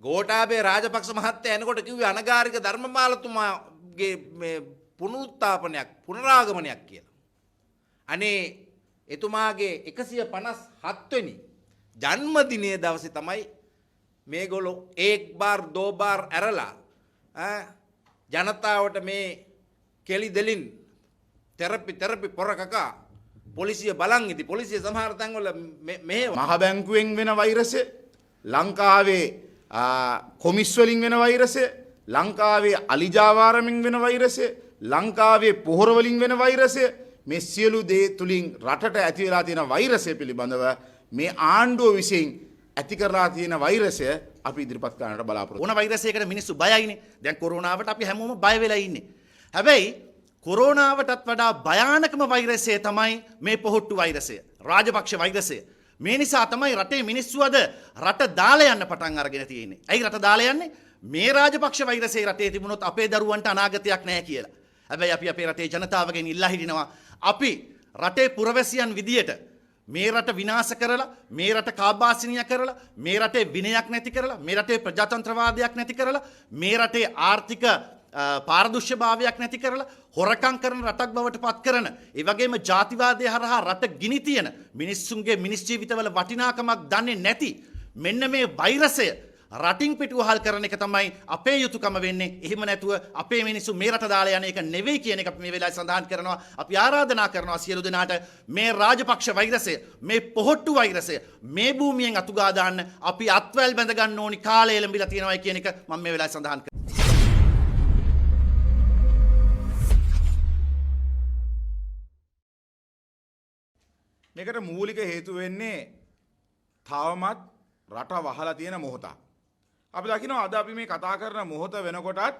ගෝඨාභය රාජපක්ෂ මහත්තයා එනකොට කිව්වේ අනගාരിക ධර්මමාලතුමාගේ මේ පුනරුත්ථාපනයක් පුනරාගමනයක් කියලා. අනේ එතුමාගේ 157 වෙනි ජන්මදිනයේ දවසේ තමයි මේගොල්ලෝ एक बार दो बार ඇරලා ජනතාවට මේ කෙලි දෙලින් තෙරපි පොරකකා පොලිසිය බලන් ඉදි පොලිසිය සමහර තැන්වල මේ මහ බැංකුවෙන් වෙන වෛරසය ලංකාවේ කොමිස් වලින් වෙන වෛරසය ලංකාවේ අලිජාවාරමින් වෙන වෛරසය ලංකාවේ පොහොර වලින් වෙන වෛරසය මේ සියලු දේ තුලින් රටට ඇති වෙලා තියෙන වෛරසය පිළිබඳව මේ ආණ්ඩුව විසින් ඇති කරලා තියෙන වෛරසය අපි ඉදිරිපත් කරන්නට බලාපොරොත්තු ඕන වෛරසයකට මිනිස්සු බයයිනේ. දැන් කොරෝනාවට අපි හැමෝම බය වෙලා ඉන්නේ. හැබැයි කොරෝනාවටත් වඩා භයානකම වෛරසය තමයි මේ පොහොට්ටු වෛරසය. රාජපක්ෂ වෛරසය. මේ නිසා තමයි රටේ මිනිස්සු අද රට දාලා යන්න පටන් අරගෙන තියෙන්නේ. ඇයි රට දාලා යන්නේ? මේ රාජපක්ෂ වෛරසය රටේ තිබුණොත් අපේ දරුවන්ට අනාගතයක් නැහැ කියලා. හැබැයි අපි අපේ රටේ ජනතාවගෙන් ඉල්ලා හිටිනවා අපි රටේ පුරවැසියන් විදියට මේ රට විනාශ කරලා මේ රට කාබාසිනිය කරලා මේ රටේ විනයක් නැති කරලා මේ රටේ ප්‍රජාතන්ත්‍රවාදයක් නැති කරලා මේ රටේ ආර්ථික පාරදෘශ්‍යභාවයක් නැති කරලා හොරකම් කරන රටක් බවට පත් කරන ඒ වගේම ජාතිවාදය හරහා රට ගිනි තියන මිනිස්සුන්ගේ මිනිස් ජීවිතවල වටිනාකමක් දන්නේ නැති මෙන්න මේ වෛරසය රටින් පිටුවහල් කරන එක තමයි අපේ යුතුයකම වෙන්නේ. එහෙම නැතුව අපේ මිනිස්සු මේ රට දාලා යන එක නෙවෙයි කියන එක අපි මේ වෙලාවේ සඳහන් කරනවා. අපි ආරාධනා කරනවා සියලු දෙනාට මේ රාජපක්ෂ වෛරසය, මේ පොහොට්ටු වෛරසය මේ භූමියෙන් අතුගා දාන්න අපි අත්වැල් බැඳ ගන්න ඕනි කාලය එළඹිලා තියෙනවා කියන එක මම මේ වෙලාවේ සඳහන් කරනවා. මේකට මූලික හේතු වෙන්නේ තවමත් රට වහලා තියෙන මොහොතක්. අපි දකිනවා අද අපි මේ කතා කරන මොහොත වෙනකොටත්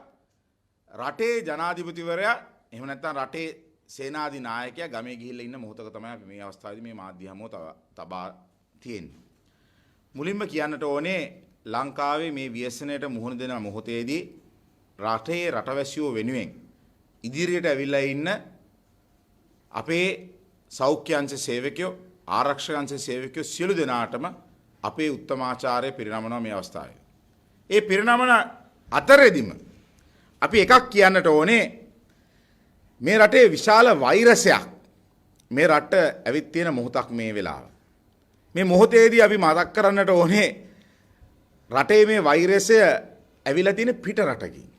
රටේ ජනාධිපතිවරයා එහෙම නැත්නම් රටේ සේනාධි නායකයා ගමේ ගිහිල්ලා ඉන්න මොහොතක තමයි අපි මේ අවස්ථාවේදී මේ මාධ්‍ය හමුව තබා තියෙන්නේ. මුලින්ම කියන්නට ඕනේ ලංකාවේ මේ ව්‍යසනයට මුහුණ දෙන මොහොතේදී රටේ රටවැසියෝ වෙනුවෙන් ඉදිරියට ඇවිල්ලා ඉන්න අපේ සෞඛ්‍ය අංශ සේවකයෝ ආරක්ෂක අංශ සේවකයෝ සියලු දෙනාටම අපේ උත්තමාචාරය පිරිනමනවා මේ අවස්ථාවේ. ඒ පිරිනමන අතරෙදිම අපි එකක් කියන්නට ඕනේ මේ රටේ විශාල වෛරසයක් මේ රට ඇවිත් තියෙන මොහොතක් මේ වෙලාව. මේ මොහොතේදී අපි මතක් කරන්නට ඕනේ රටේ මේ වෛරසය ඇවිල්ලා තියෙන පිට රටකින්.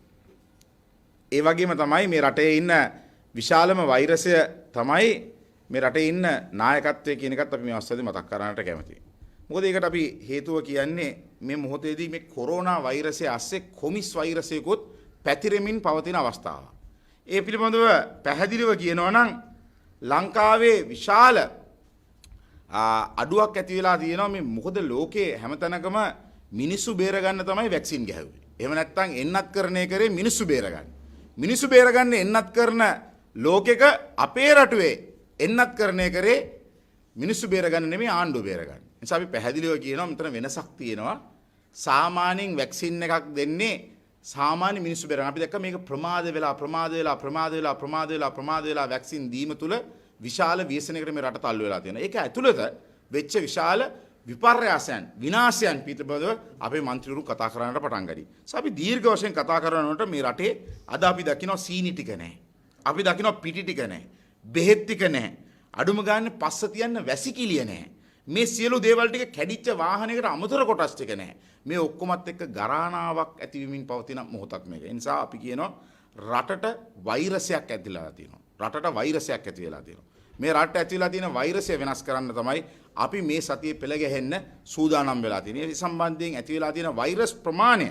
ඒ වගේම තමයි මේ රටේ ඉන්න විශාලම වෛරසය තමයි මේ රටේ ඉන්න නායකත්වය කියන එකත් අපි මේ අවස්ථාවේදී මතක් කරගන්නට කැමතියි. මොකද ඒකට අපි හේතුව කියන්නේ මේ මොහොතේදී මේ කොරෝනා වෛරසය ASCII කොමිස් වෛරසයකොත් පැතිරෙමින් පවතින අවස්ථාව. ඒ පිළිබඳව පැහැදිලිව කියනවා නම් ලංකාවේ විශාල අඩුවක් ඇති වෙලා තියෙනවා මේ මොකද ලෝකේ හැමතැනකම මිනිස්සු බේරගන්න තමයි වැක්සින් ගැහුවේ. එහෙම නැත්නම් එන්නත් කරන්නේ කරේ මිනිස්සු බේරගන්න. මිනිස්සු බේරගන්න එන්නත් කරන ලෝකෙක අපේ රටුවේ එන්නත් කරන්නේ කරේ මිනිස්සු බේරගන්න නෙමෙයි ආණ්ඩුව බේරගන්න. නිසා අපි පැහැදිලිව කියනවා මෙතන වෙනසක් තියෙනවා. සාමාන්‍යයෙන් වැක්සින් එකක් දෙන්නේ සාමාන්‍ය මිනිස්සු බේරගන්න. අපි දැක්ක මේක ප්‍රමාද වෙලා වැක්සින් දීම තුල විශාල ව්‍යසනයකට මේ රට තල්ලු වෙලා තියෙනවා. ඒක ඇතුළත වෙච්ච විශාල විපර්යාසයන් විනාශයන් පිටබඳව අපේ മന്ത്രിවරු කතා කරන්නට පටන් ගනී. අපි දීර්ඝ වශයෙන් කතා කරනකොට මේ රටේ අද අපි දකිනවා සීනි ටික නැහැ. අපි දකිනවා පිටි ටික නැහැ. බෙහෙත් ටික නැහැ. අඩුම ගානේ පස්ස තියන්න වැසිකිළිය නැහැ. මේ සියලු දේවල් ටික කැඩිච්ච වාහනයකට අමතර කොටස් ටික නැහැ. මේ ඔක්කොමත් එක්ක ගරානාවක් ඇතිවීමින් පවතින මොහොතක් මේක. ඒ නිසා අපි කියනවා රටට වෛරසයක් ඇතිලා තියෙනවා. රටට වෛරසයක් ඇති වෙලා තියෙනවා. මේ රටට ඇතිලා තියෙන වෛරසය වෙනස් කරන්න තමයි අපි මේ සතියේ පෙළ ගැහෙන්න සූදානම් වෙලා තියෙන්නේ. ඒ සම්බන්ධයෙන් ඇති වෙලා තියෙන වෛරස් ප්‍රමාණය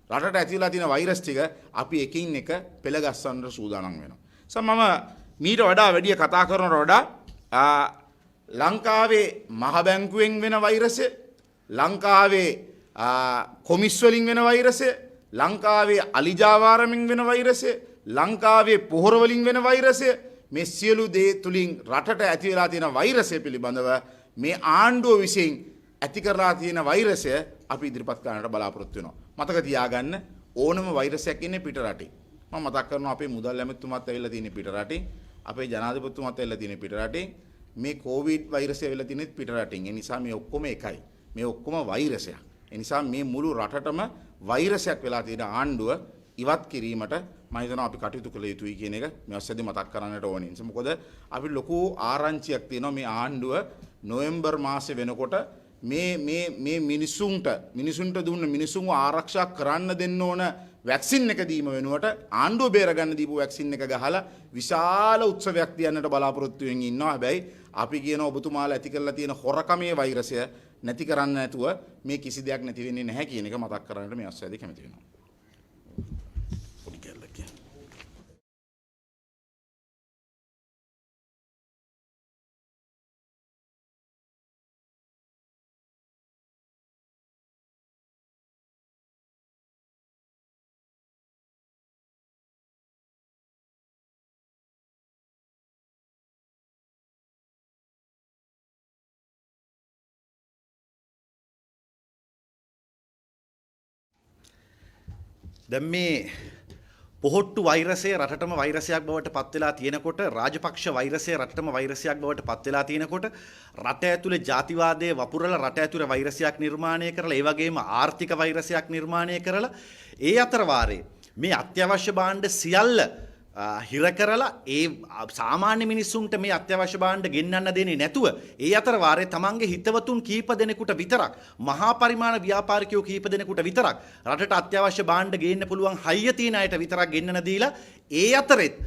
රටට ඇතිලා තියෙන වෛරස් ටික අපි එකින් එක පෙළ ගස්සන්න සූදානම් වෙනවා. මම මීට වඩා වැඩි කතා කරනවට වඩා ලංකාවේ මහ බැංකුවෙන් වෙන වෛරසය ලංකාවේ කොමිස් වලින් වෙන වෛරසය ලංකාවේ අලිජාවාරමින් වෙන වෛරසය ලංකාවේ පොහොර වලින් වෙන වෛරසය මේ සියලු දේ තුලින් රටට ඇති වෙලා තියෙන වෛරසය පිළිබඳව මේ ආණ්ඩුව විසින් ඇති කරලා තියෙන වෛරසය අපි ඉදිරිපත් කරන්නට බලාපොරොත්තු වෙනවා. මතක තියාගන්න ඕනම වෛරසයක් ඉන්නේ පිට රටේ. මම මතක් කරනවා අපේ මුදල් ඇමතුමත් ඇවිල්ලා තියෙන්නේ පිට රටේ. අපේ ජනාධිපතිතුමත් ඇවිල්ලා තියෙන්නේ පිට රටේ. මේ කොවිඩ් වෛරසය වෙලා තියෙන්නේ පිට රටින්. ඒ නිසා මේ ඔක්කොම එකයි. මේ ඔක්කොම වෛරසයක්. ඒ නිසා මේ මුළු රටටම වෛරසයක් වෙලා තියෙන ආණ්ඩුව ඉවත් කිරීමට මම හිතනවා අපි කටයුතු කළ යුතුයි කියන එක මේ ඔස්සේදී මතක් කරන්නට ඕනේ. නිසා මොකද අපි ලොකු ආරංචියක් තියෙනවා මේ ආණ්ඩුව නොවැම්බර් මාසේ වෙනකොට මේ මිනිසුන්ට දුන්න මිනිසුන්ව ආරක්ෂා කරන්න දෙන්න ඕන වැක්සින් එක දීම වෙනුවට ආණ්ඩුව බේරගන්න දීපු වැක්සින් එක ගහලා විශාල උත්සවයක් තියන්නට බලාපොරොත්තු වෙමින් ඉන්නවා. හැබැයි අපි කියන ඔබතුමාලා ඇති කරලා තියෙන හොරකමේ වෛරසය නැති කරන්න නැතුව මේ කිසි දෙයක් නැති වෙන්නේ නැහැ කියන එක මතක් කරගන්නට මේ අවස්ථාවේදී කැමති වෙනවා. දැන් මේ පොහොට්ටු වෛරසය රටටම වෛරසයක් බවට පත් වෙලා තියෙනකොට රාජපක්ෂ වෛරසය රටටම වෛරසයක් බවට පත් වෙලා තියෙනකොට රට ඇතුලේ ජාතිවාදයේ වපුරලා රට ඇතුලේ වෛරසයක් නිර්මාණය කරලා ඒ වගේම ආර්ථික වෛරසයක් නිර්මාණය කරලා ඒ අතර වාරේ මේ අත්‍යවශ්‍ය භාණ්ඩ සියල්ල හිර කරලා ඒ සාමාන්‍ය මිනිස්සුන්ට මේ අත්‍යවශ්‍ය භාණ්ඩ ගෙන්නන්න දෙන්නේ නැතුව ඒ අතර වාරේ තමන්ගේ හිතවතුන් කීප දෙනෙකුට විතරක් මහා පරිමාණ ව්‍යාපාරිකයෝ කීප දෙනෙකුට විතරක් රටට අත්‍යවශ්‍ය භාණ්ඩ ගේන්න පුළුවන් හයිය තියෙන අයට විතරක් ගෙන්නන දීලා ඒ අතරෙත්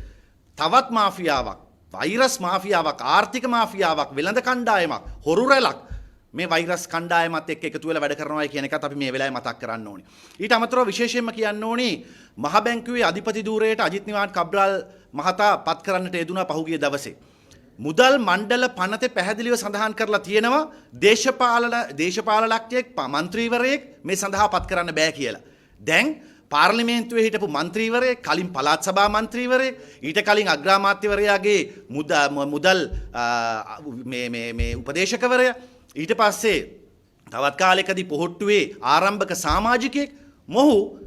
තවත් මාෆියාවක් වෛරස් මාෆියාවක් ආර්ථික මාෆියාවක් වෙළඳ කණ්ඩායමක් හොරු රැලක් මේ වෛරස් කණ්ඩායමත් එක්ක එකතු වෙලා වැඩ කරනවා කියන එකත් අපි මේ වෙලාවේ මතක් කරන්න ඕනේ. ඊට අමතරව විශේෂයෙන්ම කියන්න ඕනේ මහ බැංකුවේ අධිපති ධූරයට අජිත් නිවාඩ් කබ්‍රාල් මහතා පත් කරන්නට යෙදුනා පහුගිය දවසේ. මුදල් මණ්ඩල පනතේ පැහැදිලිව සඳහන් කරලා තියෙනවා දේශපාලනඥයෙක් මන්ත්‍රීවරයෙක් මේ සඳහා පත් කරන්න බෑ කියලා. දැන් පාර්ලිමේන්තුවේ හිටපු මන්ත්‍රීවරයෙක් කලින් පළාත් සභා මන්ත්‍රීවරයෙක් ඊට කලින් අග්‍රාමාත්‍යවරයාගේ මුදල් මේ උපදේශකවරයා ඊට පස්සේ තවත් කාලයකදී පොහොට්ටුවේ ආරම්භක සමාජිකයෙක් මොහු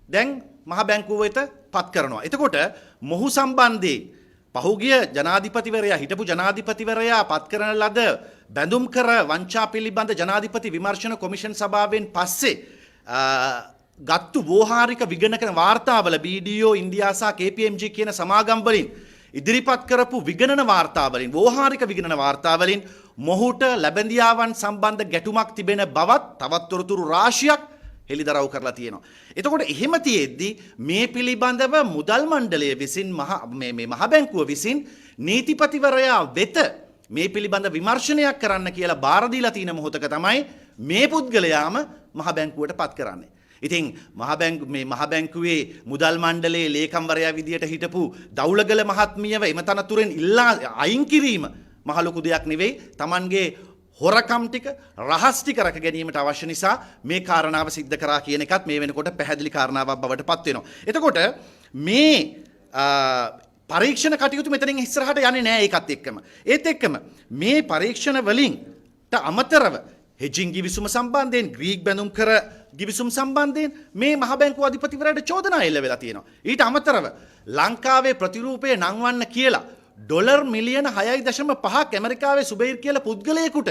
දැන් මහ බැංකුව වෙත පත් කරනවා. එතකොට මොහු සම්බන්ධයෙන් පහුගිය ජනාධිපතිවරයා හිටපු ජනාධිපතිවරයා පත් කරන ලද බැඳුම් කර වංචා පිළිබඳ ජනාධිපති විමර්ශන කොමිෂන් සභාවෙන් පස්සේ ගත්තු වෝහාරික විගණන වාර්තාවල BDO ඉන්දියා සහ KPMG කියන සමාගම් වලින් ඉදිරිපත් කරපු විගණන වාර්තාවලින් වෝහාරික විගණන වාර්තාවලින් මොහුට ලැබැඳියාවන් සම්බන්ධ ගැටුමක් තිබෙන බවත් තවත් තොරතුරු රාශියක් හෙළිදරව් කරලා තියෙනවා. එතකොට එහෙම තියෙද්දි මේ පිළිබඳව මුදල් මණ්ඩලය විසින් මහ බැංකුව විසින් නීතිපතිවරයා වෙත මේ පිළිබඳ විමර්ශනයක් කරන්න කියලා බාර දීලා තියෙන මොහොතක තමයි මේ පුද්ගලයාම මහ බැංකුවට පත් කරන්නේ. ඉතින් මහ බැංකුවේ මුදල් මණ්ඩලයේ ලේකම්වරයා විදියට හිටපු දවුලගල මහත්මියව එම තනතුරෙන් ඉල්ලා අයින් කිරීම මහ ලොකු දෙයක් නෙවෙයි. Tamanගේ හොරකම් ටික රහස් ටික රැක ගැනීමට අවශ්‍ය නිසා මේ කාරණාව සිද්ධ කරා කියන එකත් මේ වෙනකොට පැහැදිලි කාරණාවක් බවට පත් වෙනවා. එතකොට මේ පරීක්ෂණ කටයුතු මෙතනින් ඉස්සරහට යන්නේ නැහැ ඒකත් එක්කම. ඒත් එක්කම මේ පරීක්ෂණ වලින්ට අමතරව හෙජින් ගිවිසුම සම්බන්ධයෙන් ග්‍රීක් බැඳුම් කර ගිවිසුම් සම්බන්ධයෙන් මේ මහ බැංකුව අධිපතිවරයාට චෝදනා එල්ල වෙලා තියෙනවා. ඊට අමතරව ලංකාවේ ප්‍රතිරූපය නංවන්න කියලා ඩොලර් මිලියන 6.5ක් ඇමරිකාවේ සුබෛර් කියලා පුද්ගලයෙකුට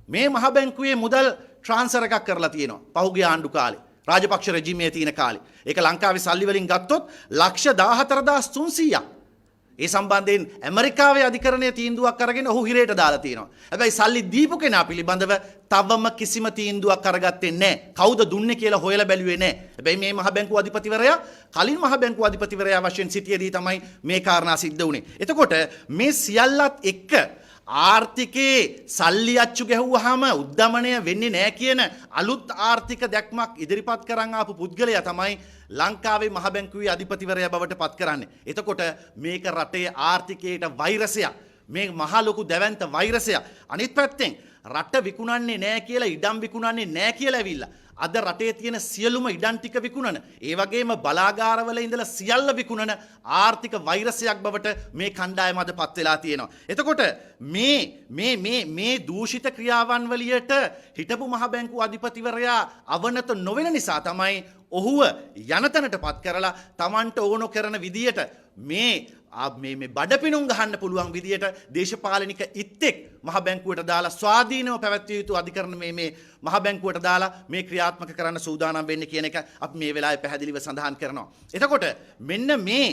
මේ මහ බැංකුවේ මුදල් ට්‍රාන්ස්ෆර් එකක් කරලා තියෙනවා. පහුගිය ආණ්ඩු කාලේ රාජපක්ෂ රෙජිමේ තියෙන කාලේ. ඒක ලංකාවේ සල්ලි වලින් ගත්තොත් ලක්ෂ 14300ක්. ඒ සම්බන්ධයෙන් ඇමරිකාවේ අධිකරණයේ තීන්දුවක් අරගෙන ඔහු හිරේට දාලා තියෙනවා. හැබැයි සල්ලි දීපු කෙනා පිළිබඳව තවම කිසිම තීන්දුවක් අරගත්තේ නැහැ. කවුද දුන්නේ කියලා හොයලා බැලුවේ නැහැ. හැබැයි මේ මහ බැංකුව අධිපතිවරයා කලින් මහ බැංකුව අධිපතිවරයා වශයෙන් සිටියේදී තමයි මේ කාරණා සිද්ධ වුණේ. එතකොට මේ සියල්ලත් එක්ක ආර්ථිකේ සල්ලි අච්චු ගැහුවාම උද්දමනය වෙන්නේ නැහැ කියන අලුත් ආර්ථික දැක්මක් ඉදිරිපත් කරන් ආපු පුද්ගලයා තමයි ලංකාවේ මහ බැංකුවේ අධිපතිවරයා බවට පත් කරන්නේ. එතකොට මේක රටේ ආර්ථිකයට වෛරසයක්. මේ මහ ලොකු දැවැන්ත වෛරසයක්. අනිත් පැත්තෙන් රට විකුණන්නේ නැහැ කියලා ඉඩම් විකුණන්නේ නැහැ කියලා ඇවිල්ලා අද රටේ තියෙන සියලුම ඉඩම් ටික විකුණන ඒ වගේම බලාගාරවල ඉඳලා සියල්ල විකුණන ආර්ථික වෛරසයක් බවට මේ කණ්ඩායම අද පත් වෙලා තියෙනවා. එතකොට මේ දූෂිත ක්‍රියාවන් වලියට හිටපු මහ බැංකුව අධිපතිවරයා අවනත නොවන නිසා තමයි ඔහුව යනතනට පත් කරලා Tamanට ඕන කරන විදියට මේ මේ බඩපිනුම් ගහන්න පුළුවන් විදියට දේශපාලනික ඉත්තෙක් මහ බැංකුවට දාලා ස්වාධීනව පැවැත්විය යුතු අධිකරණ මේ මහ බැංකුවට දාලා මේ ක්‍රියාත්මක කරන්න සූදානම් වෙන්නේ කියන එක අපි මේ වෙලාවේ පැහැදිලිව සඳහන් කරනවා. එතකොට මෙන්න මේ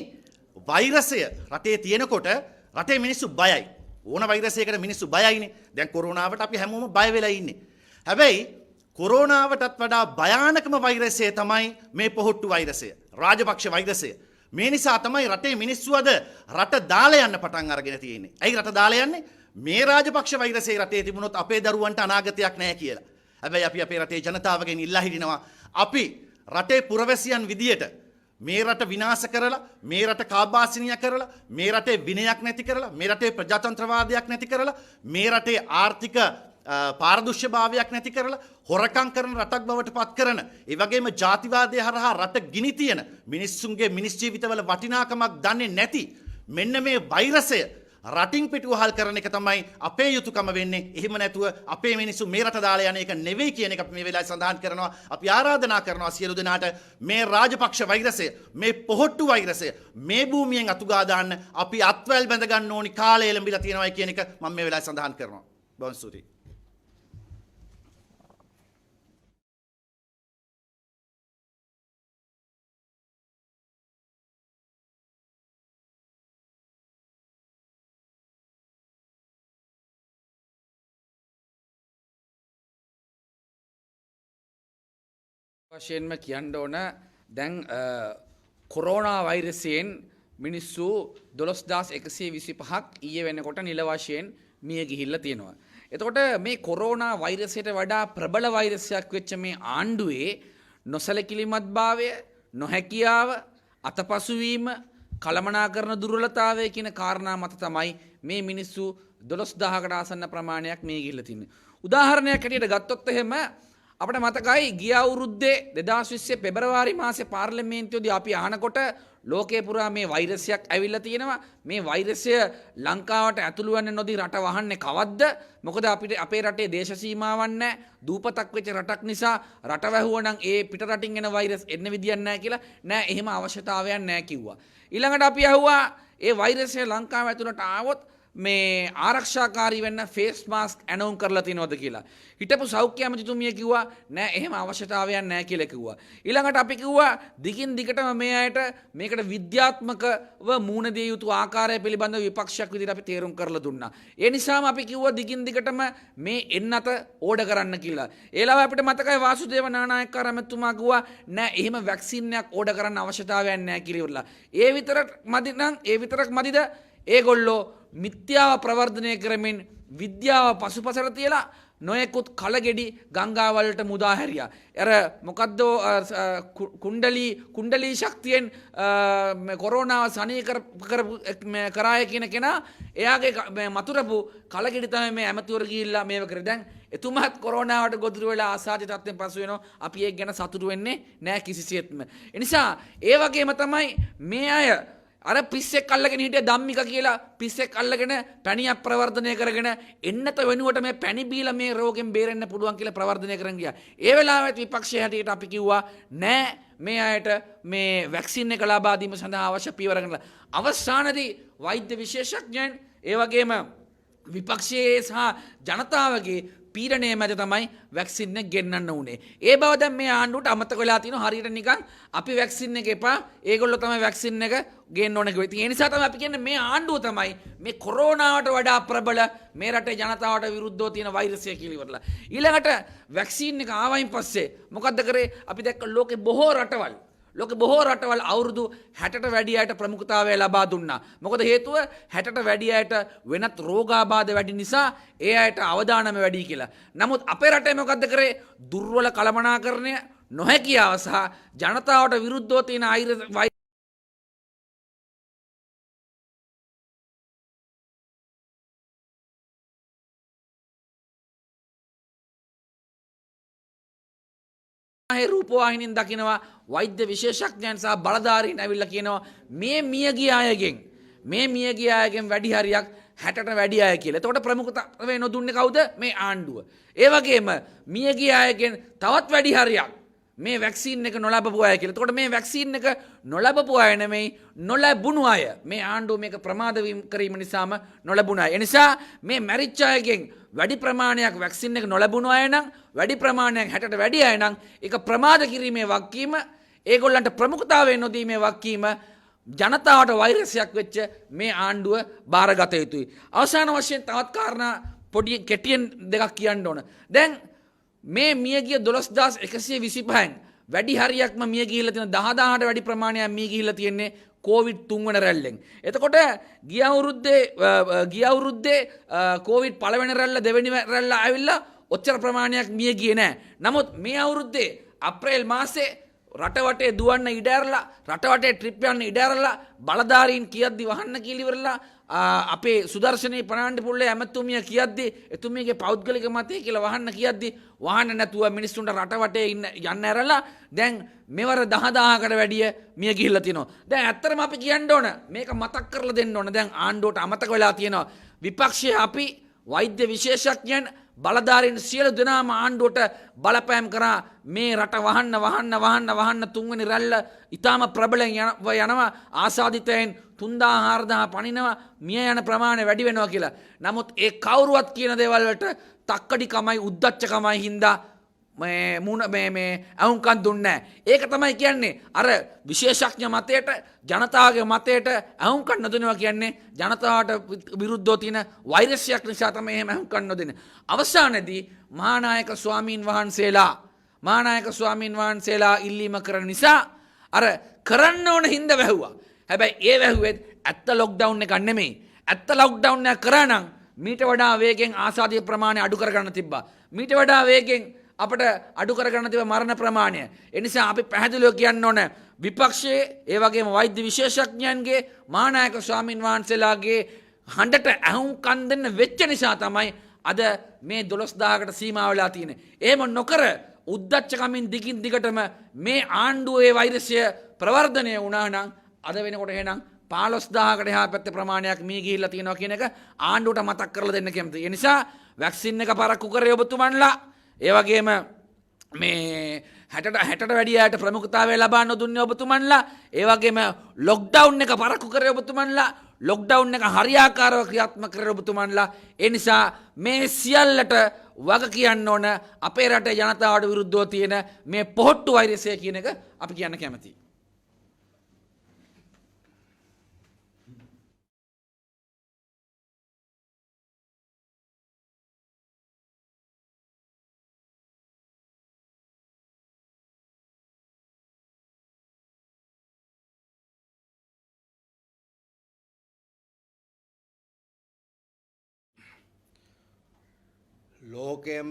වෛරසය රටේ තියෙනකොට රටේ මිනිස්සු බයයි. ඕන වෛරසයකට මිනිස්සු බයයිනේ. දැන් කොරෝනාවට අපි හැමෝම බය වෙලා ඉන්නේ. හැබැයි කොරෝනාවටත් වඩා භයානකම වෛරසය තමයි මේ පොහොට්ටු වෛරසය. රාජපක්ෂ වෛරසය. මේ නිසා තමයි රටේ මිනිස්සු අද රට දාලා යන්න පටන් අරගෙන තියෙන්නේ. ඇයි රට දාලා යන්නේ? මේ රාජපක්ෂ වෛරසය රටේ තිබුණොත් අපේ දරුවන්ට අනාගතයක් නැහැ කියලා. හැබැයි අපි අපේ රටේ ජනතාවගෙන් ඉල්ලා හිටිනවා අපි රටේ පුරවැසියන් විදියට මේ රට විනාශ කරලා මේ රට කාබාසිනිය කරලා මේ රටේ විනයක් නැති කරලා මේ රටේ ප්‍රජාතන්ත්‍රවාදයක් නැති කරලා මේ රටේ ආර්ථික පාරදෘශ්‍යභාවයක් නැති කරලා හොරකම් කරන රටක් බවට පත් කරන ඒ වගේම ජාතිවාදය හරහා රට ගිනි තියන මිනිස්සුන්ගේ මිනිස් ජීවිතවල වටිනාකමක් දන්නේ නැති මෙන්න මේ වෛරසය රටින් පිටුවහල් කරන එක තමයි අපේ යුතුයකම වෙන්නේ. එහෙම නැතුව අපේ මිනිස්සු මේ රට දාලා යන එක නෙවෙයි කියන එක අපි මේ වෙලාවේ සඳහන් කරනවා. අපි ආරාධනා කරනවා සියලු දෙනාට මේ රාජපක්ෂ වෛරසය, මේ පොහොට්ටු වෛරසය මේ භූමියෙන් අතුගා දාන්න අපි අත්වැල් බැඳ ගන්න ඕනි කාලය එළඹිලා තියෙනවා කියන එක මම මේ වෙලාවේ සඳහන් කරනවා. බොහොම ස්තුතියි. වශයෙන්ම කියන්න ඕන දැන් කොරෝනා වෛරසයෙන් මිනිස්සු 12125ක් ඊයේ වෙනකොට නිල වශයෙන් මිය ගිහිල්ලා තියෙනවා. එතකොට මේ කොරෝනා වෛරසයට වඩා ප්‍රබල වෛරසයක් වෙච්ච මේ ආණ්ඩුවේ නොසලකිලිමත්භාවය, නොහැකියාව, අතපසුවීම, කළමනාකරන දුර්වලතාවය කියන කාරණා මත තමයි මේ මිනිස්සු 12000කට ආසන්න ප්‍රමාණයක් මිය ගිහිල්ලා තින්නේ. උදාහරණයක් හැටියට ගත්තොත් එහෙම අපට මතකයි ගිය අවුරුද්දේ 2020 පෙබරවාරි මාසේ පාර්ලිමේන්තුවේදී අපි අහනකොට ලෝකේ පුරා මේ වෛරසයක් ඇවිල්ලා තියෙනවා. මේ වෛරසය ලංකාවට ඇතුළු වෙන්න නොදී රට වහන්නේ කවද්ද? මොකද අපිට අපේ රටේ දේශ සීමාවක් නැහැ. දූපතක් වෙච්ච රටක් නිසා රට වැහුවනම් ඒ පිට රටින් එන වෛරස් එන්න විදියක් නැහැ කියලා. නෑ එහෙම අවශ්‍යතාවයක් නැහැ කිව්වා. ඊළඟට අපි අහුවා ඒ වෛරසය ලංකාව ඇතුළට ආවොත් මේ ආරක්ෂාකාරී වෙන්න ෆේස් මාස්ක් ඇනවුම් කරලා තියෙනවද කියලා. හිටපු සෞඛ්‍ය ඇමතිතුමිය කිව්වා නෑ එහෙම අවශ්‍යතාවයක් නෑ කියලා කිව්වා. ඊළඟට අපි කිව්වා දිගින් දිගටම මේ අයට මේකට විද්‍යාත්මකව මූණ දිය යුතු ආකාරය පිළිබඳව විපක්ෂයක් විදිහට අපි තීරණ කරලා දුන්නා. ඒ නිසාම අපි කිව්වා දිගින් දිගටම මේ එන්නත ඕඩර් කරන්න කියලා. ඒලව අපිට මතකයි වාසුදේව නානායක ඇමතුමා කිව්වා නෑ එහෙම වැක්සින් එකක් ඕඩර් කරන්න අවශ්‍යතාවයක් නෑ කියලා. ඒ විතරක් මදිද ඒගොල්ලෝ මිත්‍යාව ප්‍රවර්ධනය කරමින් විද්‍යාව පසුපසට තියලා නොයෙකුත් කලගෙඩි ගංගාවලට මුදා හැරියා. අර මොකද්ද කුණ්ඩලී ශක්තියෙන් කොරෝනාව සනීය කරාය කියන කෙනා එයාගේ මතුරපු කලගෙඩි තමයි මේ ඇමතිවරු ගිහිල්ලා මේව කරේ. දැන් එතුමාත් කොරෝනාවට ගොදුරු වෙලා ආසාදිත තත්ත්වයෙන් පසු වෙනවා. අපි ඒක ගැන සතුටු වෙන්නේ නැහැ කිසිසේත්ම. ඒ නිසා ඒ වගේම තමයි මේ අය අර පිස්සෙක් අල්ලගෙන හිටිය ධම්මික කියලා පිස්සෙක් අල්ලගෙන පැණියක් ප්‍රවර්ධනය කරගෙන එන්නත වෙනුවට මේ පැණි බීලා මේ රෝගෙන් බේරෙන්න පුළුවන් කියලා ප්‍රවර්ධනය කරන් ගියා. ඒ වෙලාවට විපක්ෂය හැටියට අපි කිව්වා නෑ මේ අයට මේ වැක්සින් එක ලබා දීම සඳහා අවශ්‍ය පියවර ගන්න. අවසානයේදී වෛද්‍ය විශේෂඥයන් ඒ වගේම විපක්ෂයේ සහ ජනතාවගේ පීඩනය මැද තමයි වැක්සින් එක ගෙන්නන්න උනේ. ඒ බව දැන් මේ ආණ්ඩුවට අමතක වෙලා තියෙනවා. හරියට නිකන් අපි වැක්සින් එක එපා ඒගොල්ලෝ තමයි වැක්සින් එක ගේන්න ඕනේ කියලා. ඒ නිසා තමයි අපි කියන්නේ මේ ආණ්ඩුව තමයි මේ කොරෝනාවට වඩා ප්‍රබල මේ රටේ ජනතාවට විරුද්ධව තියෙන වෛරසය කියලා ඉවරලා. ඊළඟට වැක්සින් එක ආවයින් පස්සේ මොකද්ද කරේ? අපි දැක්ක ලෝකේ බොහෝ රටවල් අවුරුදු 60ට වැඩි අයට ප්‍රමුඛතාවය ලබා දුන්නා. මොකද හේතුව 60ට වැඩි අයට වෙනත් රෝගාබාධ වැඩි නිසා ඒ අයට අවදානම වැඩි කියලා. නමුත් අපේ රටේ මොකද්ද කරේ? දුර්වල කළමනාකරණය, නොහැකියාව සහ ජනතාවට විරුද්ධව තියෙන රූපවාහිනියෙන් දකිනවා වෛද්‍ය විශේෂඥයන් සහ බලධාරීන් ඇවිල්ලා කියනවා මේ මියගිය අයගෙන් වැඩි හරියක් 60ට වැඩි අය කියලා. එතකොට ප්‍රමුඛතාවය නොදුන්නේ කවුද? මේ ආණ්ඩුව. ඒ වගේම මියගිය අයගෙන් තවත් වැඩි හරියක් මේ වැක්සින් එක නොලබපු අය කියලා. එතකොට මේ වැක්සින් එක නොලබපු අය නෙමෙයි නොලැබුණු අය. මේ ආණ්ඩුව මේක ප්‍රමාද කිරීම නිසාම නොලැබුණ අය. ඒ නිසා මේ මැරිච්ච අයගෙන් වැඩි ප්‍රමාණයක් වැක්සින් එක නොලැබුණු අය නම් වැඩි ප්‍රමාණයක් 60ට වැඩි අය නම් ඒක ප්‍රමාද කිරීමේ වගකීම ඒගොල්ලන්ට ප්‍රමුඛතාවය නොදීමේ වගකීම ජනතාවට වෛරසයක් වෙච්ච මේ ආණ්ඩුව බාරගත යුතුයි. අවසාන වශයෙන් තවත් කාරණා පොඩි කෙටියෙන් දෙකක් කියන්න ඕන. දැන් මේ මියගිය 12125න් වැඩි හරියක්ම මිය ගිහිල්ලා තියෙන 10000ට වැඩි ප්‍රමාණයක් මිය ගිහිල්ලා තියෙන්නේ කොවිඩ් 3 වෙනි රැල්ලෙන්. එතකොට ගිය අවුරුද්දේ කොවිඩ් පළවෙනි රැල්ල දෙවෙනි රැල්ල ආවිල්ලා ඔච්චර ප්‍රමාණයක් මිය ගියේ නැහැ. නමුත් මේ අවුරුද්දේ අප්‍රේල් මාසේ රටවටේ දුවන්න ඉඩ ඇරලා රටවටේ ට්‍රිප් යන්න ඉඩ ඇරලා බලධාරීන් කියද්දි වහන්න කියලා ඉවරලා අපේ සුදර්ශනී ප්‍රනාන්දු පුල්ලේ ඇමතුමිය කියද්දි එතුමියගේ පෞද්ගලික මතය කියලා වහන්න කියද්දි වහන්න නැතුව මිනිස්සුන්ට රටවටේ යන්න ඇරලා දැන් මෙවර 10000කට වැඩිය මිය ගිහිල්ලා තිනවා. දැන් ඇත්තටම අපි කියන්න ඕන මේක මතක් කරලා දෙන්න ඕන. දැන් ආණ්ඩුවට අමතක වෙලා තියෙනවා. විපක්ෂයේ අපි වෛද්‍ය විශේෂඥයන් බලධාරීන් සියලු දෙනාම ආණ්ඩුවට බලපෑම් කරා මේ රට වහන්න තුන්වෙනි රැල්ල ඉතාම ප්‍රබලයෙන් යනවා ආසාදිතයෙන් 3000 4000 පණිනවා මිය යන ප්‍රමාණය වැඩි වෙනවා කියලා. නමුත් ඒ කවුරුවත් කියන දේවල් වලට තක්කඩිකමයි උද්දච්චකමයි හින්දා මේ අහුම්කම් දුන්නේ නැහැ. ඒක තමයි කියන්නේ අර විශේෂඥ මතයට ජනතාවගේ මතයට අහුම්කම් නොදෙනවා කියන්නේ ජනතාවට විරුද්ධව තියෙන වෛරසයක් නිසා තමයි එහෙම අහුම්කම් නොදෙන්නේ. අවසානයේදී මහානායක ස්වාමීන් වහන්සේලා ඉල්ලීම කරන නිසා අර කරන්න ඕන හින්දා වැහුවා. හැබැයි ඒ වැහුවෙත් ඇත්ත ලොක්ඩවුන් එකක් නෙමෙයි. ඇත්ත ලොක්ඩවුන් එක කරා නම් මීට වඩා වේගෙන් ආසාදිත ප්‍රමාණය අඩු කරගන්න තිබ්බා. මීට වඩා වේගෙන් අපට අඩු කරගන්න තිබෙන මරණ ප්‍රමාණය. ඒ නිසා අපි පැහැදිලිව කියන්න ඕන විපක්ෂයේ ඒ වගේම වෛද්‍ය විශේෂඥයන්ගේ මහානායක ස්වාමින් වහන්සේලාගේ හඬට අහුම්කම් දෙන්න වෙච්ච නිසා තමයි අද මේ 12000කට සීමා වෙලා තියෙන්නේ. එහෙම නොකර උද්දච්චකමින් දිගින් දිගටම මේ ආණ්ඩුවේ වෛරසය ප්‍රවර්ධනය වුණා නම් අද වෙනකොට එහෙනම් 15000කට එහා පැත්තේ ප්‍රමාණයක් මිය ගිහිල්ලා තියෙනවා කියන එක ආණ්ඩුවට මතක් කරලා දෙන්න කැමතියි. ඒ නිසා වැක්සින් එක පරක්කු කරේ ඔබතුමන්ලා ඒ වගේම මේ 60ට වැඩි අයට ප්‍රමුඛතාවය ලබා නොදුන්නේ ඔබතුමන්ලා. ඒ වගේම ලොක්ඩවුන් එක පරක්කු කරේ ඔබතුමන්ලා. ලොක්ඩවුන් එක හරියාකාරව ක්‍රියාත්මක කරේ ඔබතුමන්ලා. ඒ නිසා මේ සියල්ලට වග කියන්න ඕන අපේ රටේ ජනතාවට විරුද්ධව තියෙන මේ පොහොට්ටු වෛරසය කියන එක අපි කියන්න කැමතියි. ලෝකයේම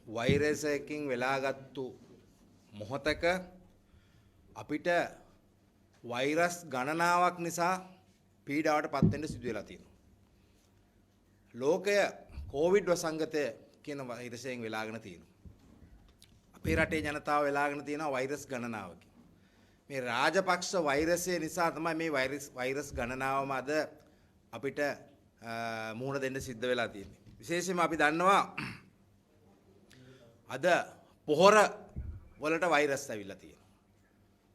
වෛරසයකින් වෙලාගත්තු මොහොතක අපිට වෛරස් ගණනාවක් නිසා පීඩාවට පත් වෙන්න සිදු වෙලා තියෙනවා. ලෝකය කොවිඩ් වසංගතය කියන වෛරසයෙන් වෙලාගෙන තියෙනවා. අපේ රටේ ජනතාව වෙලාගෙන තියෙනවා වෛරස් ගණනාවකින්. මේ රාජපක්ෂ වෛරසය නිසා තමයි මේ වෛරස් ගණනාවම අද අපිට මුහුණ දෙන්න සිද්ධ වෙලා තියෙන්නේ. විශේෂයෙන්ම අපි දන්නවා අද පොහොර වලට වෛරස් ඇවිල්ලා තියෙනවා.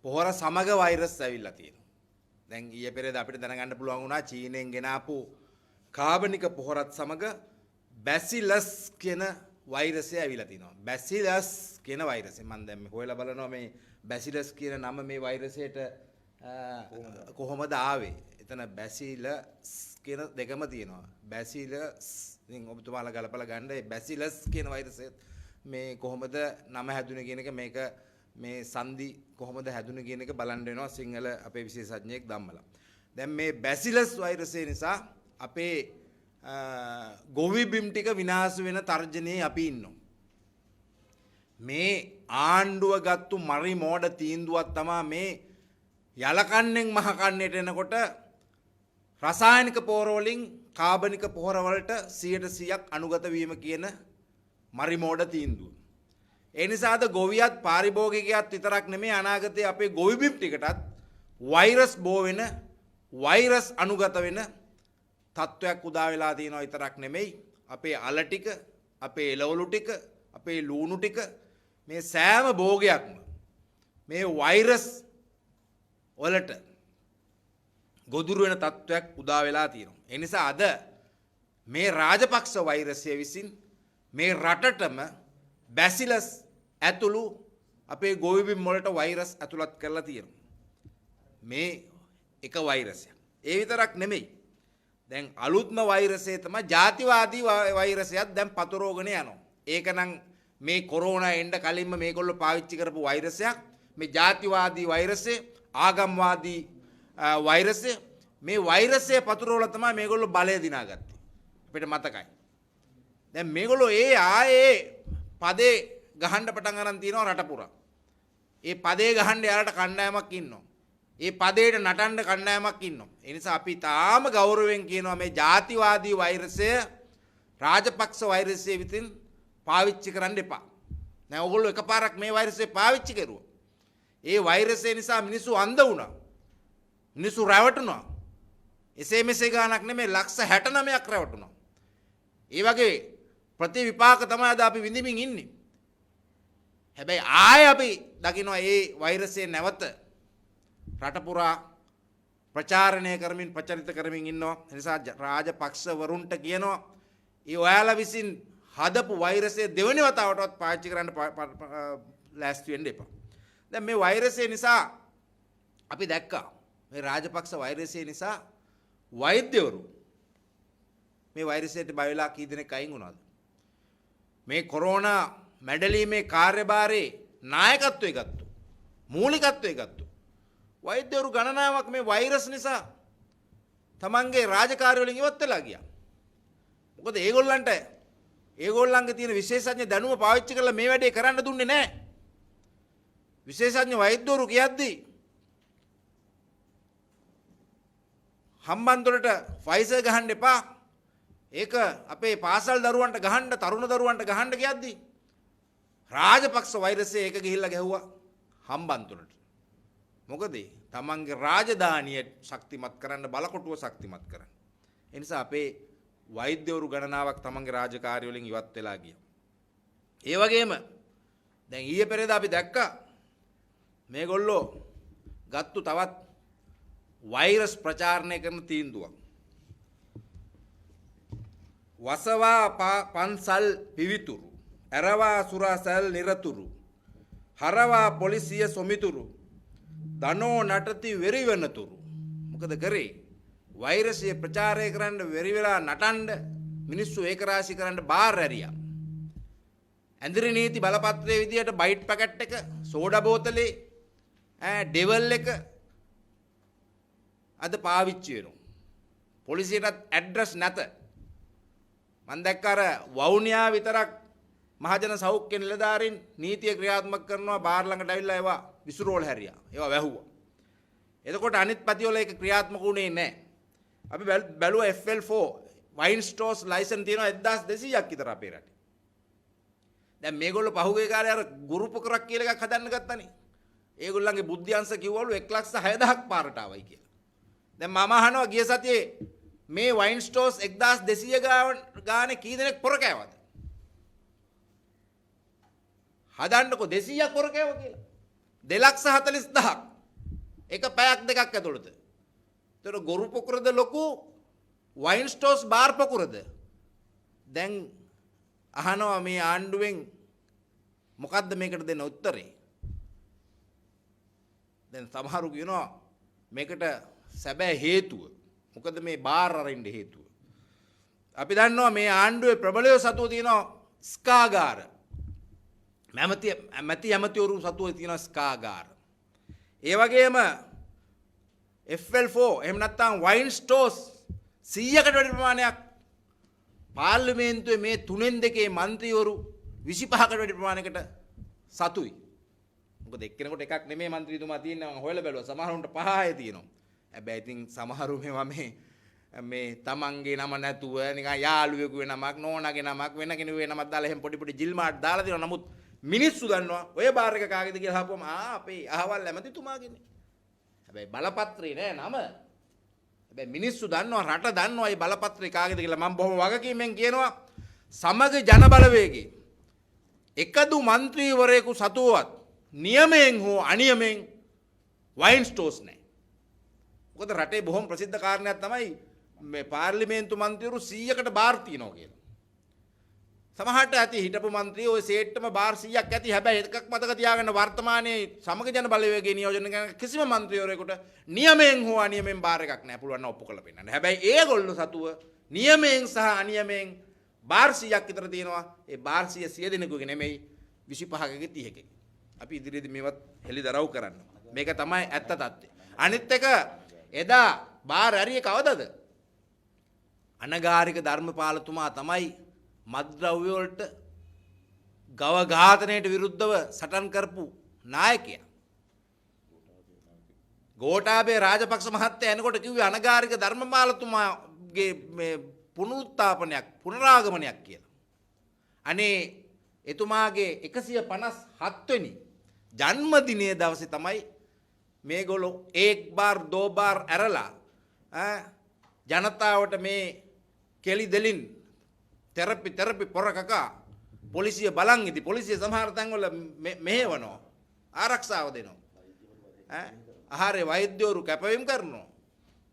පොහොර සමග වෛරස් ඇවිල්ලා තියෙනවා. දැන් ඊයේ පෙරේද අපිට දැනගන්න පුළුවන් වුණා චීනෙන් ගෙනාපු කාබනික පොහොරත් සමග බැසිලස් කියන වෛරසය ඇවිල්ලා තිනවා. බැසිලස් කියන වෛරසය මම දැන් හොයලා බලනවා මේ බැසිලස් කියන නම මේ වෛරසයට කොහොමද ආවේ. එතන බැසිලස් කියන දෙකම තියෙනවා. බැසිලස් ඉතින් ඔබතුමාලා ගලපලා ගන්න මේ බැසිලස් කියන වෛරසය මේ කොහොමද නම හැදුනේ කියන එක මේක මේ සංදි කොහොමද හැදුනේ කියන එක බලන්න වෙනවා සිංහල අපේ විශේෂඥයෙක් ධම්මලා. දැන් මේ බැසිලස් වෛරසය නිසා අපේ ගොවි බිම් ටික විනාශ වෙන තර්ජනයේ අපි ඉන්නවා. මේ ආණ්ඩුව ගත්තු මරි මෝඩ තීන්දුවක් තමයි මේ යලකන්නෙන් මහකන්නේට එනකොට රසායනික පොහොර වලින් කාබනික පොහොර වලට 100% අනුගත වීම කියන මරි මෝඩ තීන්දුව. ඒ නිසා අද ගොවියත් පාරිභෝගිකයත් විතරක් නෙමෙයි අනාගතයේ අපේ ගොවි බිම් ටිකටත් වෛරස් බෝ වෙන වෛරස් අනුගත වෙන තත්ත්වයක් උදා වෙලා තියෙනවා විතරක් නෙමෙයි අපේ අල ටික අපේ එළවලු ටික අපේ ලූණු ටික මේ සෑම භෝගයක්ම මේ වෛරස් වලට ගොදුරු වෙන තත්ත්වයක් උදා වෙලා තියෙනවා. ඒ නිසා අද මේ රාජපක්ෂ වෛරසය විසින් මේ රටටම බැසිලස් ඇතුළු අපේ ගොවිබිම් වලට වෛරස් ඇතුළත් කරලා තියෙනවා. මේ එක වෛරසයක්. ඒ විතරක් නෙමෙයි. දැන් අලුත්ම වෛරසය තමයි ජාතිවාදී වෛරසයක් දැන් පතරෝගන යනවා. ඒකනම් මේ කොරෝනා එන්න කලින්ම මේගොල්ලෝ පාවිච්චි කරපු වෛරසයක්. මේ ජාතිවාදී වෛරසය, ආගම්වාදී වෛරසය, මේ වෛරසය පතුරවලා තමයි මේගොල්ලෝ බලය දිනාගත්තේ. අපිට මතකයි. දැන් මේගොල්ලෝ ආයේ පදේ ගහන්න පටන් ගන්න තියෙනවා රට පුරා. ඒ පදේ ගහන්න යාලට කණ්ඩායමක් ඉන්නවා. ඒ පදේට නටන්න කණ්ඩායමක් ඉන්නවා. ඒ නිසා අපි තාම ගෞරවයෙන් කියනවා මේ ජාතිවාදී වෛරසය රාජපක්ෂ වෛරසය විසින් පාවිච්චි කරන්න එපා. දැන් ඔයගොල්ලෝ එකපාරක් මේ වෛරසය පාවිච්චි කරුවා. ඒ වෛරසය නිසා මිනිස්සු අන්ධ වුණා. මිනිස්සු රැවටුණා. එසේ මෙසේ ගානක් නෙමෙයි ලක්ෂ 69ක් රැවටුණා. ඒ වගේ ප්‍රතිවිපාක තමයි අද අපි විඳින්මින් ඉන්නේ. හැබැයි ආයෙ අපි දකිනවා මේ වෛරසය නැවත රට පුරා ප්‍රචාරණය කරමින් ප්‍රචලිත කරමින් ඉන්නවා. ඒ නිසා රාජපක්ෂ වරුන්ට කියනවා ඒ ඔයාලා විසින් හදපු වෛරසය දෙවෙනි වතාවටවත් පාවිච්චි කරන්න ලෑස්ති වෙන්න එපා. දැන් මේ වෛරසය නිසා අපි දැක්කා මේ රාජපක්ෂ වෛරසය නිසා වෛද්‍යවරු මේ වෛරසයට බය වෙලා කී දෙනෙක් අයින් වුණාද? මේ කොරෝනා මැඩලීමේ කාර්යභාරයේ නායකත්වයේ ගත්තු මූලිකත්වයේ ගත්තු වෛද්‍යවරු ගණනාවක් මේ වෛරස් නිසා තමන්ගේ රාජකාරි වලින් ඉවත් වෙලා ගියා. මොකද ඒගොල්ලන්ගේ තියෙන විශේෂඥ දැනුම පාවිච්චි කරලා මේ වැඩේ කරන්න දුන්නේ නැහැ. විශේෂඥ වෛද්‍යවරු කියද්දී හම්බන්තොටට ෆයිසර් ගහන්න එපා. ඒක අපේ පාසල් දරුවන්ට ගහන්න, තරුණ දරුවන්ට ගහන්න කියද්දී රාජපක්ෂ වෛරසය ඒක ගිහිල්ලා ගැහුවා හම්බන්තොටට. මොකද තමන්ගේ රාජධානිය ශක්තිමත් කරන්න, බලකොටුව ශක්තිමත් කරන්න. ඒ නිසා අපේ වෛද්‍යවරු ගණනාවක් තමන්ගේ රාජකාරි වලින් ඉවත් වෙලා ගියා. ඒ වගේම දැන් ඊයේ පෙරේදා අපි දැක්කා මේගොල්ලෝ ගත්තු තවත් වෛරස් ප්‍රචාරණය කරන තීන්දුවක්. වසවා පන්සල් පිවිතුරු, ඇරවා සුරසල් නිරතුරු, හරවා පොලිසිය සොමිතුරු, දනෝ නටති වෙරි වෙනතුරු. මොකද කරේ? වෛරසය ප්‍රචාරය කරන්න වෙරි වෙලා නටන්න මිනිස්සු ඒක රාශි කරන්න බාර් ඇරියා. ඇඳිරි නීති බලපත්‍රයේ විදියට බයිට් පැකට් එක, සෝඩා බෝතලේ ඩෙවල් එක අද පාවිච්චි වෙනවා. පොලිසියටත් ඇඩ්‍රස් නැත. මම දැක්ක අර වවුනියා විතරක් මහජන සෞඛ්‍ය නිලධාරීන් නීතිය ක්‍රියාත්මක කරනවා බාර් ළඟට ඇවිල්ලා ඒවා විසිරෝල හැරියා. ඒවා වැහුවා. එතකොට අනිත් පැතිවල ඒක ක්‍රියාත්මක වුණේ නැහැ. අපි බැලුවා FL4 වයින් ස්ටෝර්ස් ලයිසන් තියෙනවා 1200ක් විතර අපේ රටේ. දැන් මේගොල්ලෝ පහුගිය කාලේ අර ගුරු පොකරක් කියලා එකක් හදන්න ගත්තානේ. ඒගොල්ලන්ගේ බුද්ධි අංශ කිව්වලු 1,60,000ක් පාරට ආවයි කියලා. දැන් මම අහනවා ගිය සතියේ මේ වයින් ස්ටෝර්ස් 1200 ගානේ කී දෙනෙක් පොර කෑවද? හදන්නකො 200ක් පොර කෑවා කියලා. 2,40,000ක්. එක පැයක් දෙකක් ඇතුළත. ඒතර ගොරු පොකුරද ලොකු වයින් ස්ටෝර්ස් බාර් පොකුරද? දැන් අහනවා මේ ආණ්ඩුවෙන් මොකද්ද මේකට දෙන්න උත්තරේ? දැන් සමහරු කියනවා මේකට සැබෑ හේතුව මොකද මේ බාර් අරින්න හේතුව. අපි දන්නවා මේ ආණ්ඩුවේ ප්‍රබලව සතුව තියෙනවා ස්කාගාර. මැති ඇමතිවරු සතුව තියෙනවා ස්කාගාර. ඒ වගේම FL4 එහෙම නැත්නම් වයින් ස්ටෝර්ස් 100කට වැඩි ප්‍රමාණයක් පාර්ලිමේන්තුවේ මේ 3-2 මන්ත්‍රීවරු 25කට වැඩි ප්‍රමාණයකට සතුයි. මොකද එක්කෙනෙකුට එකක් නෙමෙයි മന്ത്രിතුමා තියෙන්නේ. මම හොයලා බැලුවා සමහරුන්ට 5 තියෙනවා. හැබැයි ඉතින් සමහරු මේ තමන්ගේ නම නැතුව නිකන් යාළුවෙකුගේ නමක්, නෝනාගේ නමක්, වෙන කෙනෙකුගේ නමක් දාලා එහෙම පොඩි පොඩි ජිල් මාට් දාලා තියෙනවා. නමුත් මිනිස්සු දන්නවා ඔය බාර් එක කාගේද කියලා අහපුවම අපේ අහවල් ඇමතිතුමාගේනේ. හැබැයි බලපත්‍රේ නෑ නම. හැබැයි මිනිස්සු දන්නවා, රට දන්නවා මේ බලපත්‍රේ කාගේද කියලා. මම බොහොම වගකීමෙන් කියනවා සමග ජන බලවේගයේ එකදු මන්ත්‍රීවරයෙකු සතුවත් නියමයෙන් හෝ අනියමයෙන් වයින් ස්ටෝස් නැහැ. මොකද රටේ බොහොම ප්‍රසිද්ධ කාරණයක් තමයි මේ පාර්ලිමේන්තු මන්ත්‍රීවරු 100කට බාර් තියනවා කියලා. සමහරට ඇති හිටපු මන්ත්‍රී ඔය සේට්ටම බාර් 100ක් ඇති. හැබැයි එකක් මතක තියාගන්න වර්තමානයේ සමග ජන බලවේගයේ නියෝජනය කරන කිසිම මන්ත්‍රීවරයෙකුට නියමයෙන් හෝ අනියමයෙන් බාර් එකක් නැහැ. පුළුවන් නම් ඔප්පු කරලා පෙන්නන්න. හැබැයි ඒගොල්ලෝ සතුව නියමයෙන් සහ අනියමයෙන් බාර් 100ක් විතර තියෙනවා. ඒ බාර් 100 දෙනෙකුගේ නෙමෙයි 25කගේ 30කගේ. අපි ඉදිරියේදී මේවත් හෙළිදරව් කරන්න. මේක තමයි ඇත්ත තත්ත්වය. අනිත් එක එදා බාර් ඇරියේ කවදද? අනගාരിക ධර්මපාලතුමා තමයි මත්ද්‍රව්‍ය වලට ගව ඝාතනයට විරුද්ධව සටන් කරපු නායකයා. ගෝඨාභය රාජපක්ෂ මහත්තයා එනකොට කිව්වේ අනගාരിക ධර්මපාලතුමාගේ මේ පුනරුත්ථාපනයක් පුනරාගමනයක් කියලා. අනේ එතුමාගේ 157 වෙනි ජන්මදිනයේ දවසේ තමයි මේගොල්ලෝ एक बार दो बार ඇරලා ජනතාවට මේ කෙලි දෙලින් තෙරපි පොරකකා පොලිසිය බලන් ඉදි පොලිසිය සමහර තැන්වල මෙහෙවනවා ආරක්ෂාව දෙනවා ආහාරේ වෛද්‍යවරු කැපවීම කරනවා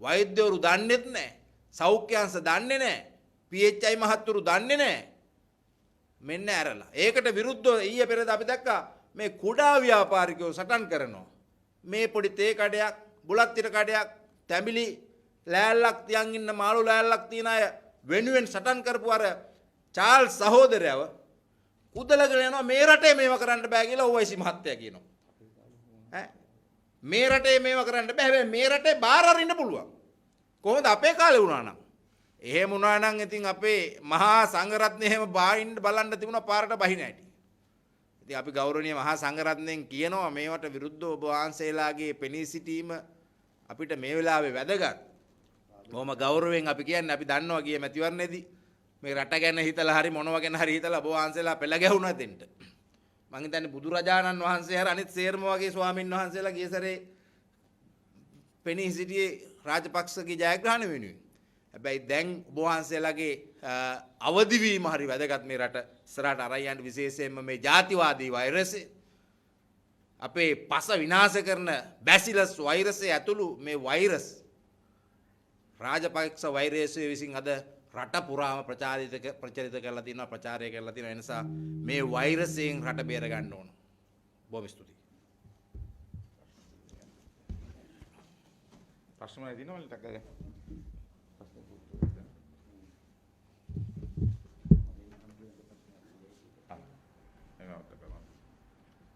වෛද්‍යවරු දන්නේත් නැහැ සෞඛ්‍ය අංශ දන්නේ නැහැ PHI මහත්තුරු දන්නේ නැහැ මෙන්න ඇරලා ඒකට විරුද්ධව ඊයේ පෙරේද අපි දැක්කා මේ කුඩා ව්‍යාපාරිකයෝ සටන් කරනවා මේ පොඩි තේ කඩයක් බුලත් තිර කඩයක් තැඹිලි ලෑල්ලක් තියන් ඉන්න මාළු ලෑල්ලක් තියන අය වෙනුවෙන් සටන් කරපු අර චාල්ස් සහෝදරයව කුදලගෙන යනවා මේ රටේ මේව කරන්න බෑ කියලා ඕවයිසි මහත්තයා කියනවා ඈ මේ රටේ මේව කරන්න බෑ හැබැයි මේ රටේ බාර අරින්න පුළුවන් කොහොමද අපේ කාලේ වුණා නම් එහෙම වුණා නම් ඉතින් අපේ මහා සංඝරත්නය එහෙම බාහින්න බලන්න තිබුණා පාරට බහින ඇටි ඉතින් අපි ගෞරවනීය මහා සංඝරත්නයෙන් කියනවා මේවට විරුද්ධව ඔබ වහන්සේලාගේ පෙනී සිටීම අපිට මේ වෙලාවේ වැදගත්. බොහොම ගෞරවයෙන් අපි කියන්නේ අපි දන්නවා ගිය මැතිවරණයේදී මේ රට ගැන හිතලා හරි මොනවා ගැන හරි හිතලා ඔබ වහන්සේලා පෙළ ගැහුණා දෙන්න. මං හිතන්නේ බුදුරජාණන් වහන්සේ හැර අනිත් සේරම වගේ ස්වාමීන් වහන්සේලා ගිය සැරේ පෙනී සිටියේ රාජපක්ෂගේ ජයග්‍රහණ වෙනුවෙන්. හැබැයි දැන් ඔබ වහන්සේලාගේ අවදිවීම හරි වැදගත් මේ රට ඉස්සරහට අරන් යන්න විශේෂයෙන්ම මේ ජාතිවාදී වෛරසය අපේ පස විනාශ කරන බැසිලස් වෛරසය ඇතුළු මේ වෛරස් රාජපක්ෂ වෛරසය විසින් අද රට පුරාම ප්‍රචාරිත කරලා තියෙනවා ප්‍රචාරය කරලා තියෙනවා ඒ නිසා මේ වෛරසයෙන් රට බේර ගන්න ඕන. බොහොම ස්තුතියි. ප්‍රශ්න මොනවද දිනවල ටක්කගේ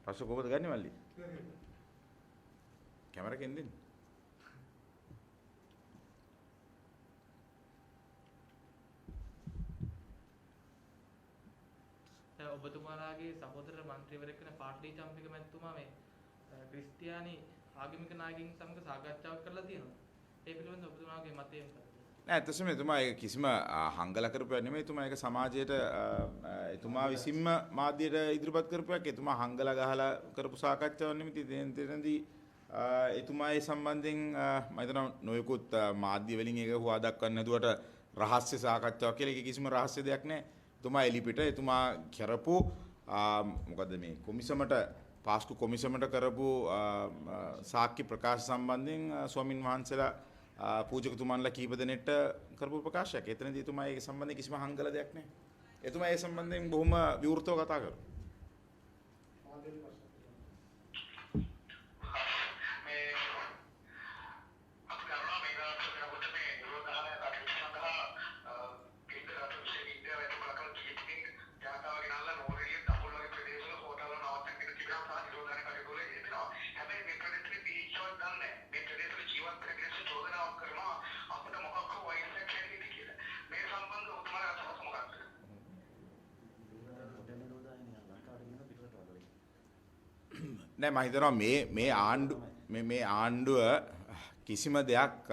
පස්සේ කොහොමද ගන්නෙ මල්ලි? කැමරාවෙන් දෙන්න. ඔබතුමාලාගේ සහෝදර මන්ත්‍රීවරයෙක් වෙන පාට්ලි චම්පික මැතිතුමා මේ ක්‍රිස්තියානි ආගමික නායකයින් සමග සාකච්ඡාවක් කරලා තියෙනවා. ඒ පිළිබඳව ඔබතුමාගේ මතය මොකක්ද? නෑ ඇත්තටම එතුමා ඒක කිසිම හංගල කරපුවා නෙමෙයි එතුමා ඒක සමාජයට එතුමා විසින්ම මාධ්‍යයට ඉදිරිපත් කරපුවක් එතුමා හංගල ගහලා කරපු සාකච්ඡාවක් නෙමෙයි දෙතෙන්දී එතුමා ඒ සම්බන්ධයෙන් මම හිතනවා නොයෙකුත් මාධ්‍ය වලින් ඒක හුවා දක්වන්න නැතුවට රහස්‍ය සාකච්ඡාවක් කියලා ඒක කිසිම රහස්‍ය දෙයක් නෑ එතුමා එලිපිට එතුමා කරපු මොකද්ද මේ කොමිසමට පාස්කු කොමිසමට කරපු සාක්ෂි ප්‍රකාශ සම්බන්ධයෙන් ස්වාමින් වහන්සේලා පූජකතුමන්ලා කීප දෙනෙක්ට කරපු ප්‍රකාශයක්. එතනදී එතුමා ඒක සම්බන්ධයෙන් කිසිම හංගල දෙයක් නැහැ. එතුමා ඒ සම්බන්ධයෙන් බොහොම විවෘතව කතා කරා. නෑ මම හිතනවා මේ ආණ්ඩුව කිසිම දෙයක්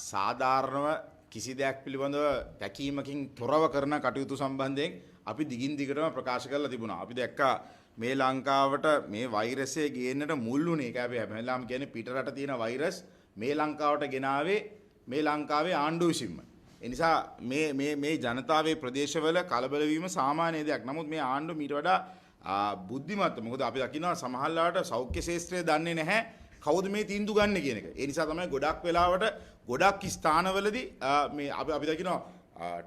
සාධාරණව කිසි දෙයක් පිළිබඳව දැකීමකින් තොරව කරන කටයුතු සම්බන්ධයෙන් අපි දිගින් දිගටම ප්‍රකාශ කරලා තිබුණා. අපි දැක්කා මේ ලංකාවට මේ වෛරසය ගේන්නට මුල් වුණේ ඒක අපි හැමදාම කියන්නේ පිටරට තියෙන වෛරස් මේ ලංකාවට ගෙනාවේ මේ ලංකාවේ ආණ්ඩුව විසින්ම. ඒ නිසා මේ ජනතාවේ ප්‍රදේශවල කලබල වීම සාමාන්‍ය දෙයක්. නමුත් මේ ආණ්ඩුව මීට වඩා බුද්ධිමත්. මොකද අපි දකිනවා සමහරලාට සෞඛ්‍ය ශාස්ත්‍රය දන්නේ නැහැ කවුද මේ තීන්දුව ගන්න කියන එක. ඒ නිසා තමයි ගොඩක් වෙලාවට ගොඩක් ස්ථානවලදී මේ අපි දකිනවා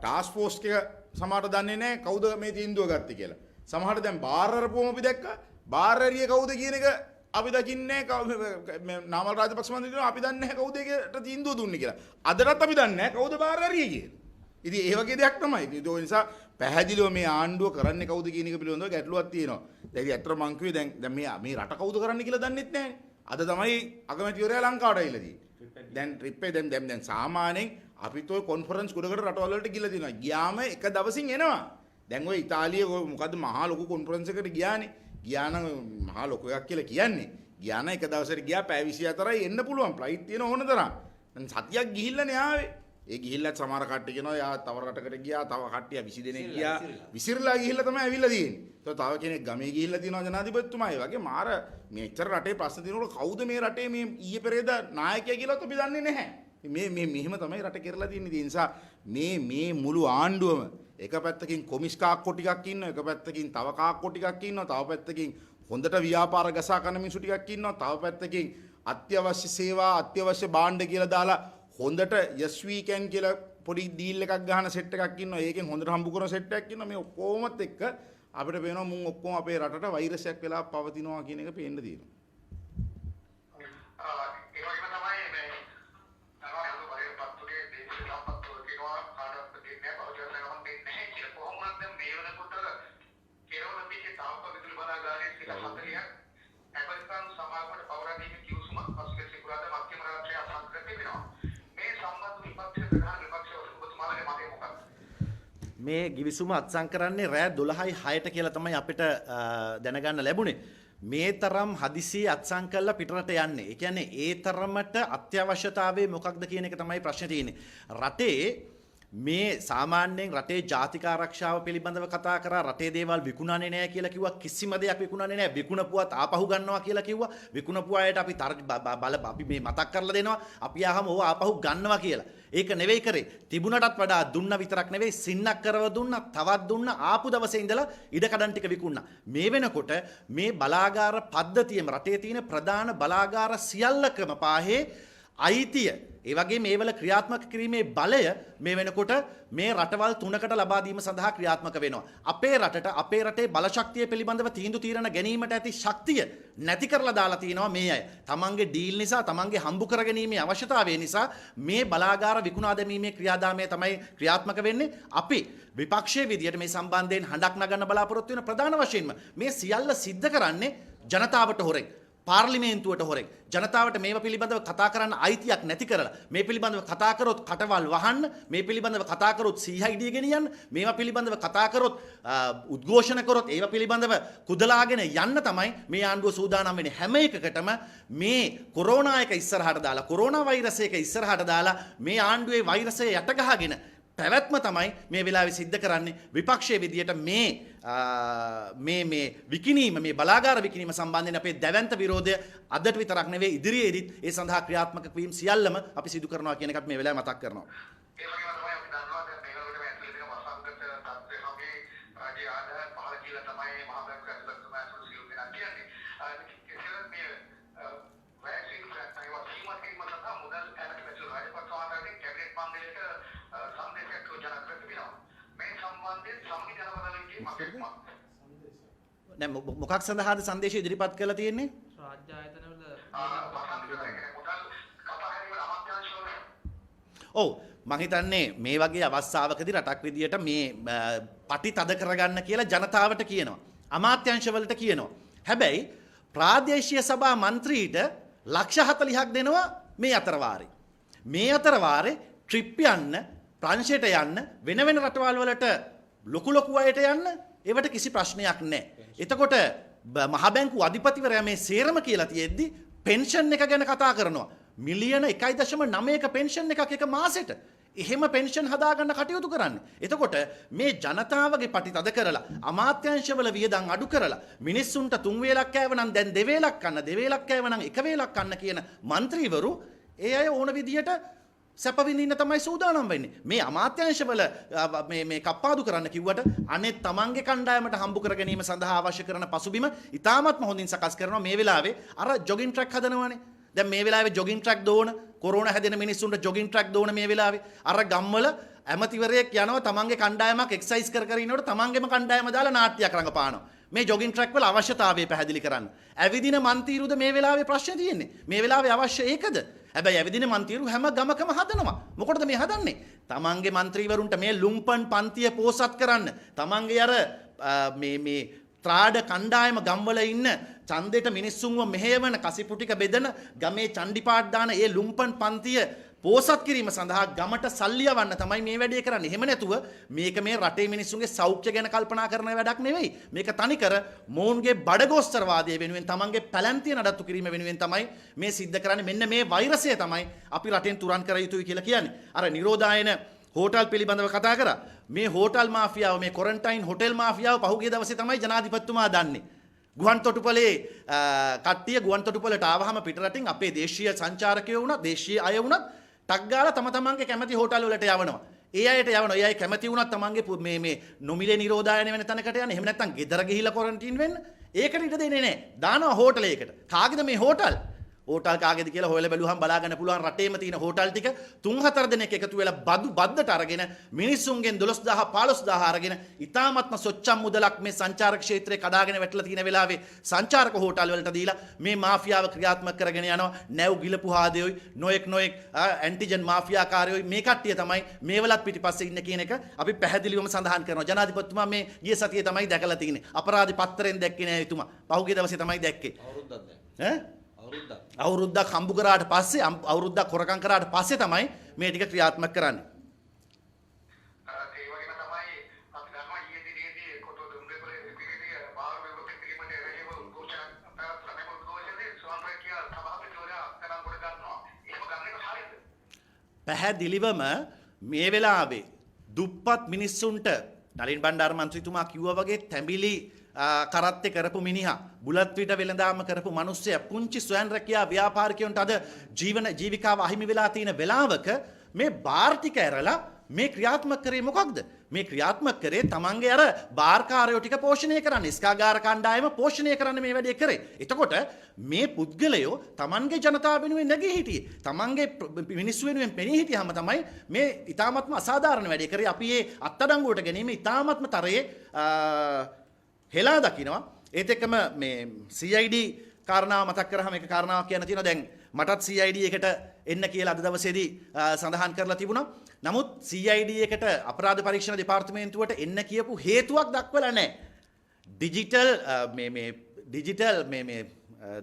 ටාස්ක් ෆෝස් එක සමහරට දන්නේ නැහැ කවුද මේ තීන්දුව ගත්තේ කියලා. සමහරට දැන් බාරරපුවම අපි දැක්කා බාරරිය කවුද කියන එක අපි දකින්නේ නාමල් රාජපක්ෂ මන්ත්‍රීතුමා අපි දන්නේ නැහැ කවුද ඒකට තීන්දුව දුන්නේ කියලා. අදටත් අපි දන්නේ නැහැ කවුද බාරරිය කියලා. ඉතින් ඒ වගේ දෙයක් තමයි. ඒ නිසා පැහැදිලිව මේ ආණ්ඩුව කරන්නේ කවුද කියන එක පිළිබඳව ගැටලුවක් තියෙනවා. දැන් ඇත්තට මං කිව්වේ දැන් මේ රට කවුද කරන්නේ කියලා දන්නෙත් නැහැ. අද තමයි අගමැතිවරයා ලංකාවට ඇවිල්ලා තියෙන්නේ. දැන් ට්‍රිප් එක දැන් සාමාන්‍යයෙන් අපිත් ඔය කොන්ෆරන්ස් ගොඩකට රටවල් වලට ගිහලා තියෙනවා. ගියාම එක දවසින් එනවා. දැන් ඔය ඉතාලියේ මොකද්ද මහා ලොකු කොන්ෆරන්ස් එකකට ගියානේ. ගියා නම් මහා ලොකු එකක් කියලා කියන්නේ. ගියා නම් එක දවසකට ගියා පැය 24යි එන්න පුළුවන්. ෆ්ලයිට් තියෙන ඕන තරම්. දැන් සතියක් ගිහිල්ලානේ ආවේ. ඒ ගිහිල්ලත් සමහර කට්ටිය කියනවා යා තව රටකට ගියා තව කට්ටිය 20 දෙනෙක් ගියා විසිරලා ගිහිල්ලා තමයි ඇවිල්ලා තියෙන්නේ. ඒතකොට තව කෙනෙක් ගමේ ගිහිල්ලා තියෙනවා ජනාධිපතිතුමා. ඒ වගේ මාර මෙච්චර රටේ ප්‍රශ්න තියෙනකොට කවුද මේ රටේ මේ ඊයේ පෙරේද නායකයා කියලාත් අපි දන්නේ නැහැ. මෙහෙම තමයි රට කෙරලා තියෙන්නේ. ඒ නිසා මේ මුළු ආණ්ඩුවම එක පැත්තකින් කොමිස් කාක්කෝ ටිකක් ඉන්නවා, එක පැත්තකින් තව කාක්කෝ ටිකක් ඉන්නවා, තව පැත්තකින් හොඳට ව්‍යාපාර ගසා කරන මිනිස්සු ටිකක් ඉන්නවා, තව පැත්තකින් අත්‍යවශ්‍ය සේවා අත්‍යවශ්‍ය භාණ්ඩ කියලා දාලා හොඳට yes we can කියලා පොඩි ඩීල් එකක් ගහන සෙට් එකක් ඉන්නවා. ඒකෙන් හොඳට හම්බ කරන සෙට් එකක් ඉන්නවා. මේ ඔක්කොමත් එක්ක අපිට පේනවා මුන් ඔක්කොම අපේ රටට වෛරසයක් වෙලා පවතිනවා කියන එක පේන්න තියෙනවා. මේ ගිවිසුම අත්සන් කරන්නේ රෑ 12යි 6ට කියලා තමයි අපිට දැනගන්න ලැබුණේ. මේ තරම් හදිසිය අත්සන් කළා පිටරට යන්නේ. ඒ කියන්නේ ඒ තරමට අත්‍යවශ්‍යතාවය මොකක්ද කියන එක තමයි ප්‍රශ්නේ තියෙන්නේ. රටේ මේ සාමාන්‍යයෙන් රටේ ජාතික ආරක්ෂාව පිළිබඳව කතා කරා රටේ දේවල් විකුණන්නේ නැහැ කියලා කිව්වා. කිසිම දෙයක් විකුණන්නේ නැහැ. විකුණපුවත් ආපහු ගන්නවා කියලා කිව්වා. විකුණපු අයට අපි අපි මේ මතක් කරලා දෙනවා. අපි ආවම ඕව ආපහු ගන්නවා කියලා. ඒක නෙවෙයි කරේ. තිබුණටත් වඩා දුන්න විතරක් නෙවෙයි සින්නක් කරව දුන්නා, තවත් දුන්නා. ආපු දවසේ ඉඳලා ඉඩකඩම් ටික විකුණා. මේ වෙනකොට මේ බලාගාර පද්ධතියම රටේ තියෙන ප්‍රධාන බලාගාර සියල්ලකම පාහේ අයිතිය ඒ වගේ මේවල ක්‍රියාත්මක කිරීමේ බලය මේ වෙනකොට මේ රටවල් තුනකට ලබා දීම සඳහා ක්‍රියාත්මක වෙනවා. අපේ රටට අපේ රටේ බලශක්තිය පිළිබඳව තීන්දුව తీරන ගැනීමට ඇති ශක්තිය නැති කරලා දාලා තිනවා මේ අය. තමන්ගේ ඩීල් නිසා තමන්ගේ හම්බු කරගැනීමේ අවශ්‍යතාවය නිසා මේ බලාගාර විකුණා දැමීමේ ක්‍රියාදාමය තමයි ක්‍රියාත්මක වෙන්නේ. අපි විපක්ෂයේ විදියට මේ සම්බන්ධයෙන් හඬක් නගන්න බලාපොරොත්තු වෙන ප්‍රධාන වශයෙන්ම මේ සියල්ල සිද්ධ කරන්නේ ජනතාවට හොරෙන්. පාර්ලිමේන්තුවට හොරෙන් ජනතාවට මේව පිළිබඳව කතා කරන්න අයිතියක් නැති කරලා මේ පිළිබඳව කතා කරොත් කටවල් වහන්න මේ පිළිබඳව කතා කරොත් සීහයිඩිය ගෙනියන්න මේවා පිළිබඳව කතා කරොත් උද්ඝෝෂණ කරොත් ඒව පිළිබඳව කුදලාගෙන යන්න තමයි මේ ආණ්ඩුව සූදානම් වෙන්නේ. හැම එකකටම මේ කොරෝනා එක ඉස්සරහට දාලා කොරෝනා වෛරසය එක ඉස්සරහට දාලා මේ ආණ්ඩුවේ වෛරසය යට ගහගෙන පැවැත්ම තමයි මේ වෙලාවේ සිද්ධ කරන්නේ. විපක්ෂයේ විදියට මේ විකිණීම මේ බලාගාර විකිණීම සම්බන්ධයෙන් අපේ දැවැන්ත විරෝධය අදට විතරක් නෙවෙයි ඉදිරියේදීත් ඒ සඳහා ක්‍රියාත්මක වීම සියල්ලම අපි සිදු කරනවා කියන එකත් මේ වෙලාවේ මතක් කරනවා. මොකක් සඳහාද සංදේශය ඉදිරිපත් කරලා තියෙන්නේ? රාජ්‍ය ආයතනවල ඔව් මම හිතන්නේ මේ වගේ අවස්ථාවකදී රටක් විදියට මේ පටි තද කරගන්න කියලා ජනතාවට කියනවා. අමාත්‍යාංශවලට කියනවා. හැබැයි ප්‍රාදේශීය සභා මන්ත්‍රීට ලක්ෂ 40ක් දෙනවා මේ අතරවාරේ. මේ අතරවාරේ ට්‍රිප් යන්න, ප්‍රංශයට යන්න, වෙන වෙන රටවල් වලට ලොකු අයට යන්න ඒවට කිසි ප්‍රශ්නයක් නැහැ. එතකොට මහ බැංකු අධිපතිවරයා මේ සේරම කියලා තියෙද්දි පෙන්ෂන් එක ගැන කතා කරනවා. මිලියන 1.9ක පෙන්ෂන් එකක් එක මාසෙට. එහෙම පෙන්ෂන් හදාගන්න කටයුතු කරන්නේ. එතකොට මේ ජනතාවගේ පටි තද කරලා අමාත්‍යාංශවල වියදම් අඩු කරලා මිනිස්සුන්ට 3 වේලක් කෑව නම් දැන් 2 වේලක් කන්න, 2 වේලක් කෑව නම් 1 වේලක් කන්න කියන മന്ത്രിවරු ඒ අය ඕන විදියට සැප විඳින්න තමයි සූදානම් වෙන්නේ. මේ අමාත්‍යාංශවල මේ කප්පාදු කරන්න කිව්වට අනේ තමන්ගේ කණ්ඩායමට හම්බු කර ගැනීම සඳහා අවශ්‍ය කරන පසුබිම ඉතාමත්ම හොඳින් සකස් කරනවා. මේ වෙලාවේ අර ජොගින් ට්‍රැක් හදනවානේ. දැන් මේ වෙලාවේ ජොගින් ට්‍රැක් දෝන කොරෝනා හැදෙන මිනිස්සුන්ට ජොගින් ට්‍රැක් දෝන මේ වෙලාවේ අර ගම්වල ඇමතිවරයෙක් යනවා තමන්ගේ කණ්ඩායමක් එක්සයිස් කර ඉන්නකොට තමන්ගේම කණ්ඩායම දාලා නාට්‍යයක් රඟපානවා. මේ ජොගින් ට්‍රැක් වල අවශ්‍යතාවය පැහැදිලි කරන්න. ඇවිදින මන්තිරුද මේ වෙලාවේ ප්‍රශ්නේ තියෙන්නේ. මේ වෙලාවේ අවශ්‍ය ඒකද? හැබැයි ඇවිදින මන්තිරු හැම ගමකම හදනවා. මොකටද මේ හදන්නේ? තමන්ගේ മന്ത്രിවරුන්ට මේ ලුම්පන් පන්තිය පෝසත් කරන්න. තමන්ගේ අර මේ ත්‍රාඩ කණ්ඩායම ගම්වල ඉන්න ඡන්දෙට මිනිස්සුන්ව මෙහෙයවන කසිපු ටික බෙදන ගමේ චණ්ඩිපාට් දාන ඒ ලුම්පන් පන්තිය පෝසත් කිරීම සඳහා ගමට සල්ලි යවන්න තමයි මේ වැඩේ කරන්නේ. එහෙම නැතුව මේක මේ රටේ මිනිස්සුන්ගේ සෞඛ්‍ය ගැන කල්පනා කරන වැඩක් නෙවෙයි. මේක තනිකර මොවුන්ගේ බඩගෝස්තරවාදය වෙනුවෙන් තමන්ගේ පැලැන්තිය නඩත්තු කිරීම වෙනුවෙන් තමයි මේ සිද්ධ කරන්නේ. මෙන්න මේ වෛරසය තමයි අපි රටෙන් තුරන් කර යුතුයි කියලා කියන්නේ. අර නිරෝධායන හෝටල් පිළිබඳව කතා කරා. මේ හෝටල් මාෆියාව මේ කොරන්ටයින් හොටෙල් මාෆියාව පහුගිය දවසේ තමයි ජනාධිපතිතුමා දන්නේ. ගුවන් තොටුපළේ කට්ටිය ගුවන් තොටුපළට ආවහම පිටරටින් අපේ දේශීය සංචාරකයෝ වුණා දේශීය අය වුණත් ටක් ගාලා තම තමන්ගේ කැමති හෝටල් වලට යවනවා. ඒ අයට යවනවා. ඒ අය කැමති වුණත් තමන්ගේ මේ නොමිලේ නිරෝධායන වෙන තැනකට යන්න. එහෙම නැත්නම් ගෙදර ගිහිල්ලා ක්වොරන්ටයින් වෙන්න. ඒකට ඉඩ දෙන්නේ නැහැ. දානවා හෝටලයකට. කාගේද මේ හෝටල්? හෝටල් කාගේද කියලා හොයලා බැලුවහම බලා ගන්න පුළුවන් රටේම තියෙන හෝටල් ටික 3-4 දෙනෙක් එකතු වෙලා බද්දට අරගෙන මිනිස්සුන්ගෙන් 12000 15000 අරගෙන ඉතාමත්ම සොච්චම් මුදලක් මේ සංචාරක ක්ෂේත්‍රයේ කඩාගෙන වැටලා තියෙන වෙලාවේ සංචාරක හෝටල් වලට දීලා මේ මාෆියාව ක්‍රියාත්මක කරගෙන යනවා. නැව් ගිලපු හාදෙයොයි නොඑක් ඇන්ටිජන් මාෆියාකාරයෝයි මේ කට්ටිය තමයි මේවලත් පිටිපස්සේ ඉන්න කියන එක අපි පැහැදිලිවම සඳහන් කරනවා. ජනාධිපතිතුමා මේ ගිය සතියේ තමයි දැකලා තියෙන්නේ. අපරාධ පත්තරෙන් දැක්කේ නෑ එතුමා. පහුගිය දවසේ තමයි දැක්කේ. අවුරුද්දක් හම්බු කරාට පස්සේ අවුරුද්දක් හොරකම් කරාට පස්සේ තමයි මේ ටික ක්‍රියාත්මක කරන්නේ. පැහැදිලිවම මේ වෙලාවේ දුප්පත් මිනිස්සුන්ට නලින් බණ්ඩාර මන්ත්‍රීතුමා කිව්වා වගේ තැඹිලි කරත්තේ කරපු මිනිහා බුලත් විට වෙළඳාම කරපු මිනිස්සයා පුංචි ස්වයං රැකියා ව්‍යාපාරිකයන්ට අද ජීවිකාව අහිමි වෙලා තියෙන වෙලාවක මේ බාර් ටික ඇරලා මේ ක්‍රියාත්මක කරේ මොකක්ද? මේ ක්‍රියාත්මක කරේ තමන්ගේ අර බාර්කාරයෝ ටික පෝෂණය කරන්න. ඉස්කාගාර කණ්ඩායම පෝෂණය කරන්න මේ වැඩේ කරේ. එතකොට මේ පුද්ගලයෝ තමන්ගේ ජනතාව වෙනුවෙන් නැගී හිටියේ. තමන්ගේ මිනිස්සු වෙනුවෙන් පෙනී හිටියාම තමයි මේ ඊ타ත්ම අසාධාරණ වැඩේ කරේ. අපි මේ අත්අඩංගුවට ගැනීම ඊ타ත්ම තරයේ හෙලා දකිනවා. ඒත් එක්කම මේ CID කාරණාව මතක් කරාම එක කාරණාවක් කියන්න තියෙනවා. දැන් මටත් CID එකට එන්න කියලා අද දවසේදී සඳහන් කරලා තිබුණා. නමුත් CID එකට අපරාධ පරීක්ෂණ දෙපාර්තමේන්තුවට එන්න කියපු හේතුවක් දක්වලා නැහැ.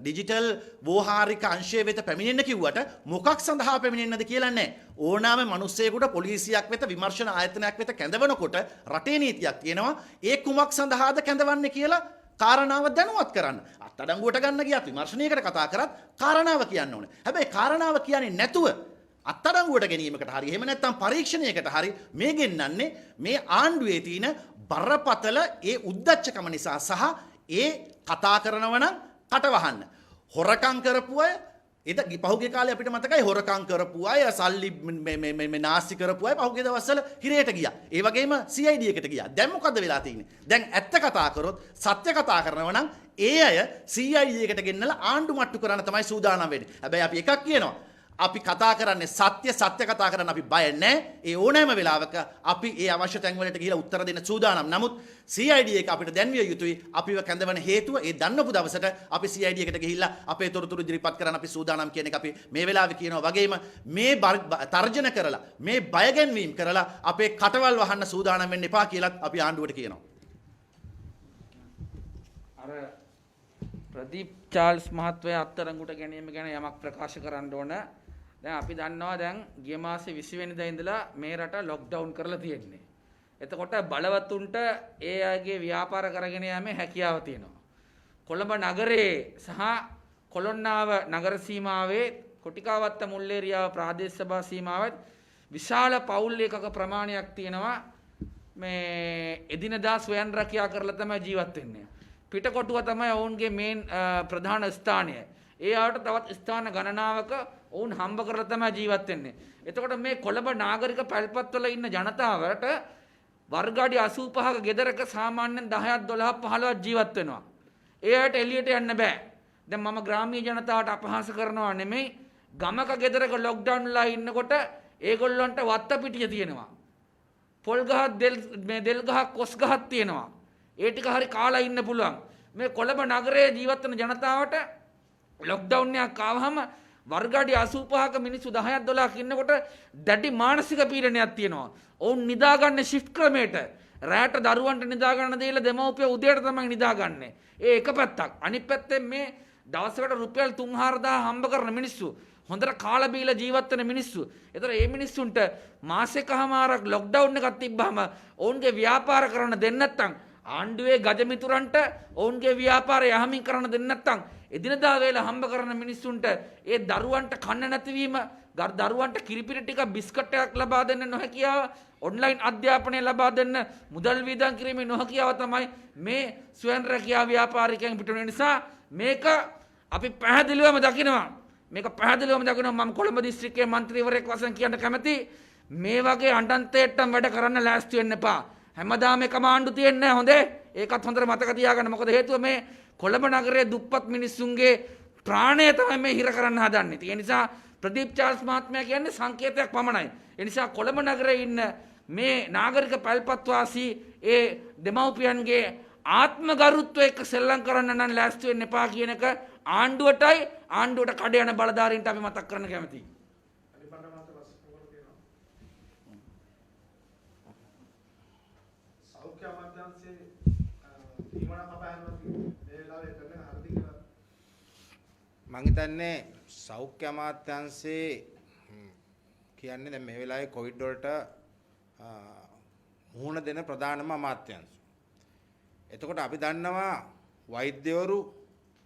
ඩිජිටල් වෝහාරික අංශය වෙත පැමිණෙන්න කිව්වට මොකක් සඳහා පැමිණෙන්නද කියලා නැහැ. ඕනෑම මිනිස්සෙකුට පොලිසියක් වෙත විමර්ශන ආයතනයක් වෙත කැඳවනකොට රටේ නීතියක් තියෙනවා. ඒ කුමක් සඳහාද කැඳවන්නේ කියලා කාරණාව දැනුවත් කරන්න. අත්අඩංගුවට ගන්න ගියත් විමර්ශනයකට කතා කරත් කාරණාව කියන්න ඕනේ. හැබැයි කාරණාව කියන්නේ නැතුව අත්අඩංගුවට ගැනීමකට හරි එහෙම නැත්නම් පරීක්ෂණයකට හරි මේ ගෙන්නන්නේ මේ ආණ්ඩුවේ තියෙන බරපතල ඒ උද්දච්චකම නිසා සහ ඒ කතා කරනව නම් කටවහන්න. හොරකම් කරපු අය එද පහුගිය කාලේ අපිට මතකයි හොරකම් කරපු අය සල්ලි මේ නාස්ති කරපු අය පහුගිය දවස්වල හිරේට ගියා. ඒ වගේම CID එකට ගියා. දැන් මොකද්ද වෙලා තියෙන්නේ? දැන් ඇත්ත කතා කරොත් සත්‍ය කතා කරනව නම් ඒ අය CID එකට ගෙන්නලා ආණ්ඩු මට්ටු කරන්න තමයි සූදානම් වෙන්නේ. හැබැයි අපි එකක් කියනවා. අපි කතා කරන්නේ සත්‍ය කතා කරන්න අපි බය නැහැ. ඒ ඕනෑම වෙලාවක අපි ඒ අවශ්‍ය තැන් වලට ගිහිලා උත්තර දෙන්න සූදානම්. නමුත් CID එක අපිට දැන්විය යුතුයි. අපිව කැඳවන හේතුව ඒ දන්නපු දවසට අපි CID එකට ගිහිල්ලා අපේ තොරතුරු ඉදිරිපත් කරන්න අපි සූදානම් කියන එක අපි මේ වෙලාවේ කියනවා. වගේම මේ තර්ජන කරලා මේ බය ගැන්වීම කරලා අපේ කටවල් වහන්න සූදානම් වෙන්න එපා කියලාත් අපි ආණ්ඩුවට කියනවා. අර ප්‍රදීප් චාල්ස් මහත්මයා අත්අඩංගුවට ගැනීම ගැන යමක් ප්‍රකාශ කරන්න ඕන. දැන් අපි දන්නවා දැන් ගිය මාසේ 20 වෙනිදා ඉඳලා මේ රට ලොක්ඩවුන් කරලා තියෙන්නේ. එතකොට බලවතුන්ට ඒ අයගේ ව්‍යාපාර කරගෙන යෑමේ හැකියාව තියෙනවා. කොළඹ නගරයේ සහ කොළොන්නාව නගර සීමාවේ කොටිකාවත්ත මුල්ලේරියාව ප්‍රාදේශ සභා සීමාවත් විශාල පවුල් එකක ප්‍රමාණයක් තියෙනවා මේ එදිනදා ස්වයං රැකියා කරලා තමයි ජීවත් වෙන්නේ. පිටකොටුව තමයි ඔවුන්ගේ මේන් ප්‍රධාන ස්ථානය. ඒ ආවට තවත් ස්ථාන ගණනාවක ඔවුන් හම්බ කරලා තමයි ජීවත් වෙන්නේ. එතකොට මේ කොළඹ නාගරික පැල්පත්වල ඉන්න ජනතාවට වර්ග අඩි 85ක ගෙදරක සාමාන්‍යයෙන් 10ක් 12ක් 15ක් ජීවත් වෙනවා. ඒ අයට එළියට යන්න බෑ. දැන් මම ග්‍රාමීය ජනතාවට අපහාස කරනවා නෙමෙයි. ගමක ගෙදරක ලොක්ඩවුන් වෙලා ඉන්නකොට ඒගොල්ලන්ට වත්ත පිටිය තියෙනවා. පොල් ගහක් දෙල් ගහක් කොස් ගහක් තියෙනවා. ඒ ටික හරි කාලා ඉන්න පුළුවන්. මේ කොළඹ නගරයේ ජීවත් වෙන ජනතාවට ලොක්ඩවුන් එකක් ආවහම වර්ග අඩි 85ක මිනිස්සු 10ක් 12ක් ඉන්නකොට දැඩි මානසික පීඩනයක් තියෙනවා. ඔවුන් නිදාගන්නේ ෂිෆ්ට් ක්‍රමයට. රැට දරුවන්ට නිදා ගන්න දීලා දෙමව්පිය උදේට තමයි නිදාගන්නේ. ඒ එක පැත්තක්. අනිත් පැත්තෙන් මේ දවසකට රුපියල් 3-4000 හම්බ කරන මිනිස්සු හොඳට කාලා බීලා ජීවත් වෙන මිනිස්සු. ඒතර මේ මිනිස්සුන්ට මාසෙකමාරක් ලොක්ඩවුන් එකක් තිබ්බහම ඔවුන්ගේ ව්‍යාපාර කරන්න දෙන්නේ නැත්නම් ආණ්ඩුවේ ගජමිතුරන්ට ඔවුන්ගේ ව්‍යාපාරය යහමින් කරන්න දෙන්නේ නැත්නම් එදිනදා වේල හම්බ කරන මිනිස්සුන්ට ඒ දරුවන්ට කන්න නැතිවීම, දරුවන්ට කිරිපිටි ටිකක් බිස්කට් එකක් ලබා දෙන්න නොහැකියාව, ඔන්ලයින් අධ්‍යාපනය ලබා දෙන්න මුදල් වියදම් කිරීමේ නොහැකියාව තමයි මේ ස්වයං රැකියා ව්‍යාපාරිකයන් පිටුන නිසා මේක අපි පැහැදිලිවම දකිනවා. මම කොළඹ දිස්ත්‍රික්කයේ മന്ത്രിවරයෙක් වශයෙන් කියන්න කැමතියි. මේ වගේ අඬන්තේට්ටම් වැඩ කරන්න ලෑස්ති වෙන්න එපා. හැමදාම එකම ආණ්ඩු තියෙන්නේ නැහැ හොඳේ. ඒකත් හොඳට මතක තියාගන්න. මොකද හේතුව මේ කොළඹ නගරයේ දුප්පත් මිනිස්සුන්ගේ ප්‍රාණය තමයි මේ හිර කරන්න හදන්නේ. ඒ නිසා ප්‍රදීප් චාල්ස් මහත්මයා කියන්නේ සංකේතයක් පමණයි. ඒ නිසා කොළඹ නගරයේ ඉන්න මේ නාගරික පැල්පත් වාසී ඒ දෙමව්පියන්ගේ ආත්ම ගරුත්වය එක්ක සෙල්ලම් කරන්න නම් ලෑස්ති වෙන්න එපා කියන එක ආණ්ඩුවට කඩ යන බලධාරීන්ට අපි මතක් කරන්න කැමතියි. සෞඛ්‍ය අමාත්‍යාංශයේ තීමන කපහැරලා මේ වෙලාවේ කරන හරිද කියලා මම හිතන්නේ සෞඛ්‍ය අමාත්‍යාංශයේ කියන්නේ දැන් මේ වෙලාවේ කොවිඩ් වලට මුහුණ දෙන ප්‍රධානම අමාත්‍යාංශය. එතකොට අපි දන්නවා වෛද්‍යවරු,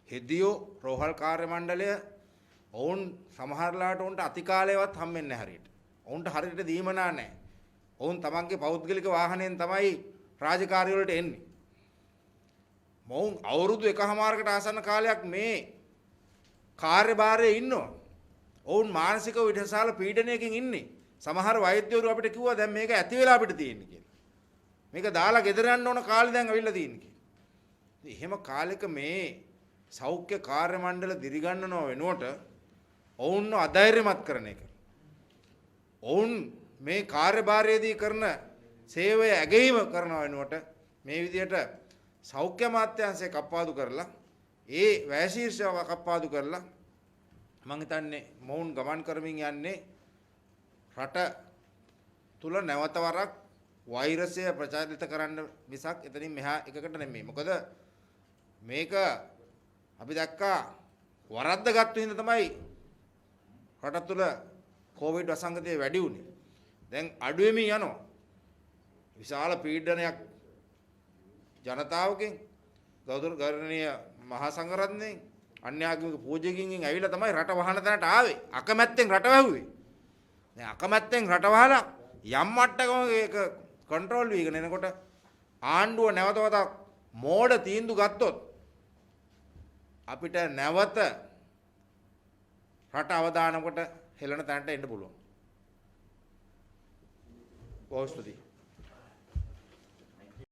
හෙදියෝ, රෝහල් කාර්ය මණ්ඩලය ඔවුන් සමහරලාට උන්ට අතිකාලයවත් හම්බෙන්නේ නැහැ හරියට. ඔවුන්ට හරියට දීමනා නැහැ. ඔවුන් තමන්ගේ පෞද්ගලික වාහනයෙන් තමයි රාජකාරි වලට එන්නේ. මොවුන් අවුරුදු එකහමාරකට ආසන්න කාලයක් මේ කාර්යභාරයේ ඉන්නවා. ඔවුන් මානසික විෂාල පීඩනයකින් ඉන්නේ. සමහර වෛද්‍යවරු අපිට කිව්වා දැන් මේක ඇති වෙලා අපිට තියෙන්නේ කියලා. මේක දාලා ගෙදර යන්න ඕන කාලේ දැන් අවිල්ලා තියෙන්නේ කියලා. ඉතින් එහෙම කාලෙක මේ සෞඛ්‍ය කාර්ය මණ්ඩල දිරිගන්නව වෙනුවට ඔවුන්ව අධෛර්යමත් කරන එක. ඔවුන් මේ කාර්යභාරයේදී කරන සේවය ඇගීම කරන වෙනුවට මේ විදිහට සෞඛ්‍ය අමාත්‍යාංශය කප්පාදු කරලා ඒ වැශීර්ෂව කප්පාදු කරලා මම හිතන්නේ මොවුන් ගමන් කරමින් යන්නේ රට තුල නැවත වරක් වෛරසය ප්‍රචාරිත කරන්න මිසක් එතනින් මෙහා එකකට නෙමෙයි. මොකද මේක අපි දැක්කා වරද්දගත්තු හින්දා තමයි රට තුල කොවිඩ් වසංගතය වැඩි වුණේ. දැන් අඩු වෙමින් යනවා. විශාල පීඩනයක් ජනතාවගෙන් ගෞරවනීය මහා සංඝරත්නයෙන් අන්‍යාගමික පූජකයන්ගෙන් ඇවිල්ලා තමයි රට වහන තැනට ආවේ. අකමැත්තෙන් රට වැහුවේ. දැන් අකමැත්තෙන් රට වහලා යම් මට්ටකම ඒක කන්ට්‍රෝල් වීගෙන එනකොට ආණ්ඩුව නැවත වතාවක් මෝඩ තීන්දුව ගත්තොත් අපිට නැවත රට අවදානකොට හෙළන තැනට එන්න පුළුවන්. බොහොම ස්තුතියි.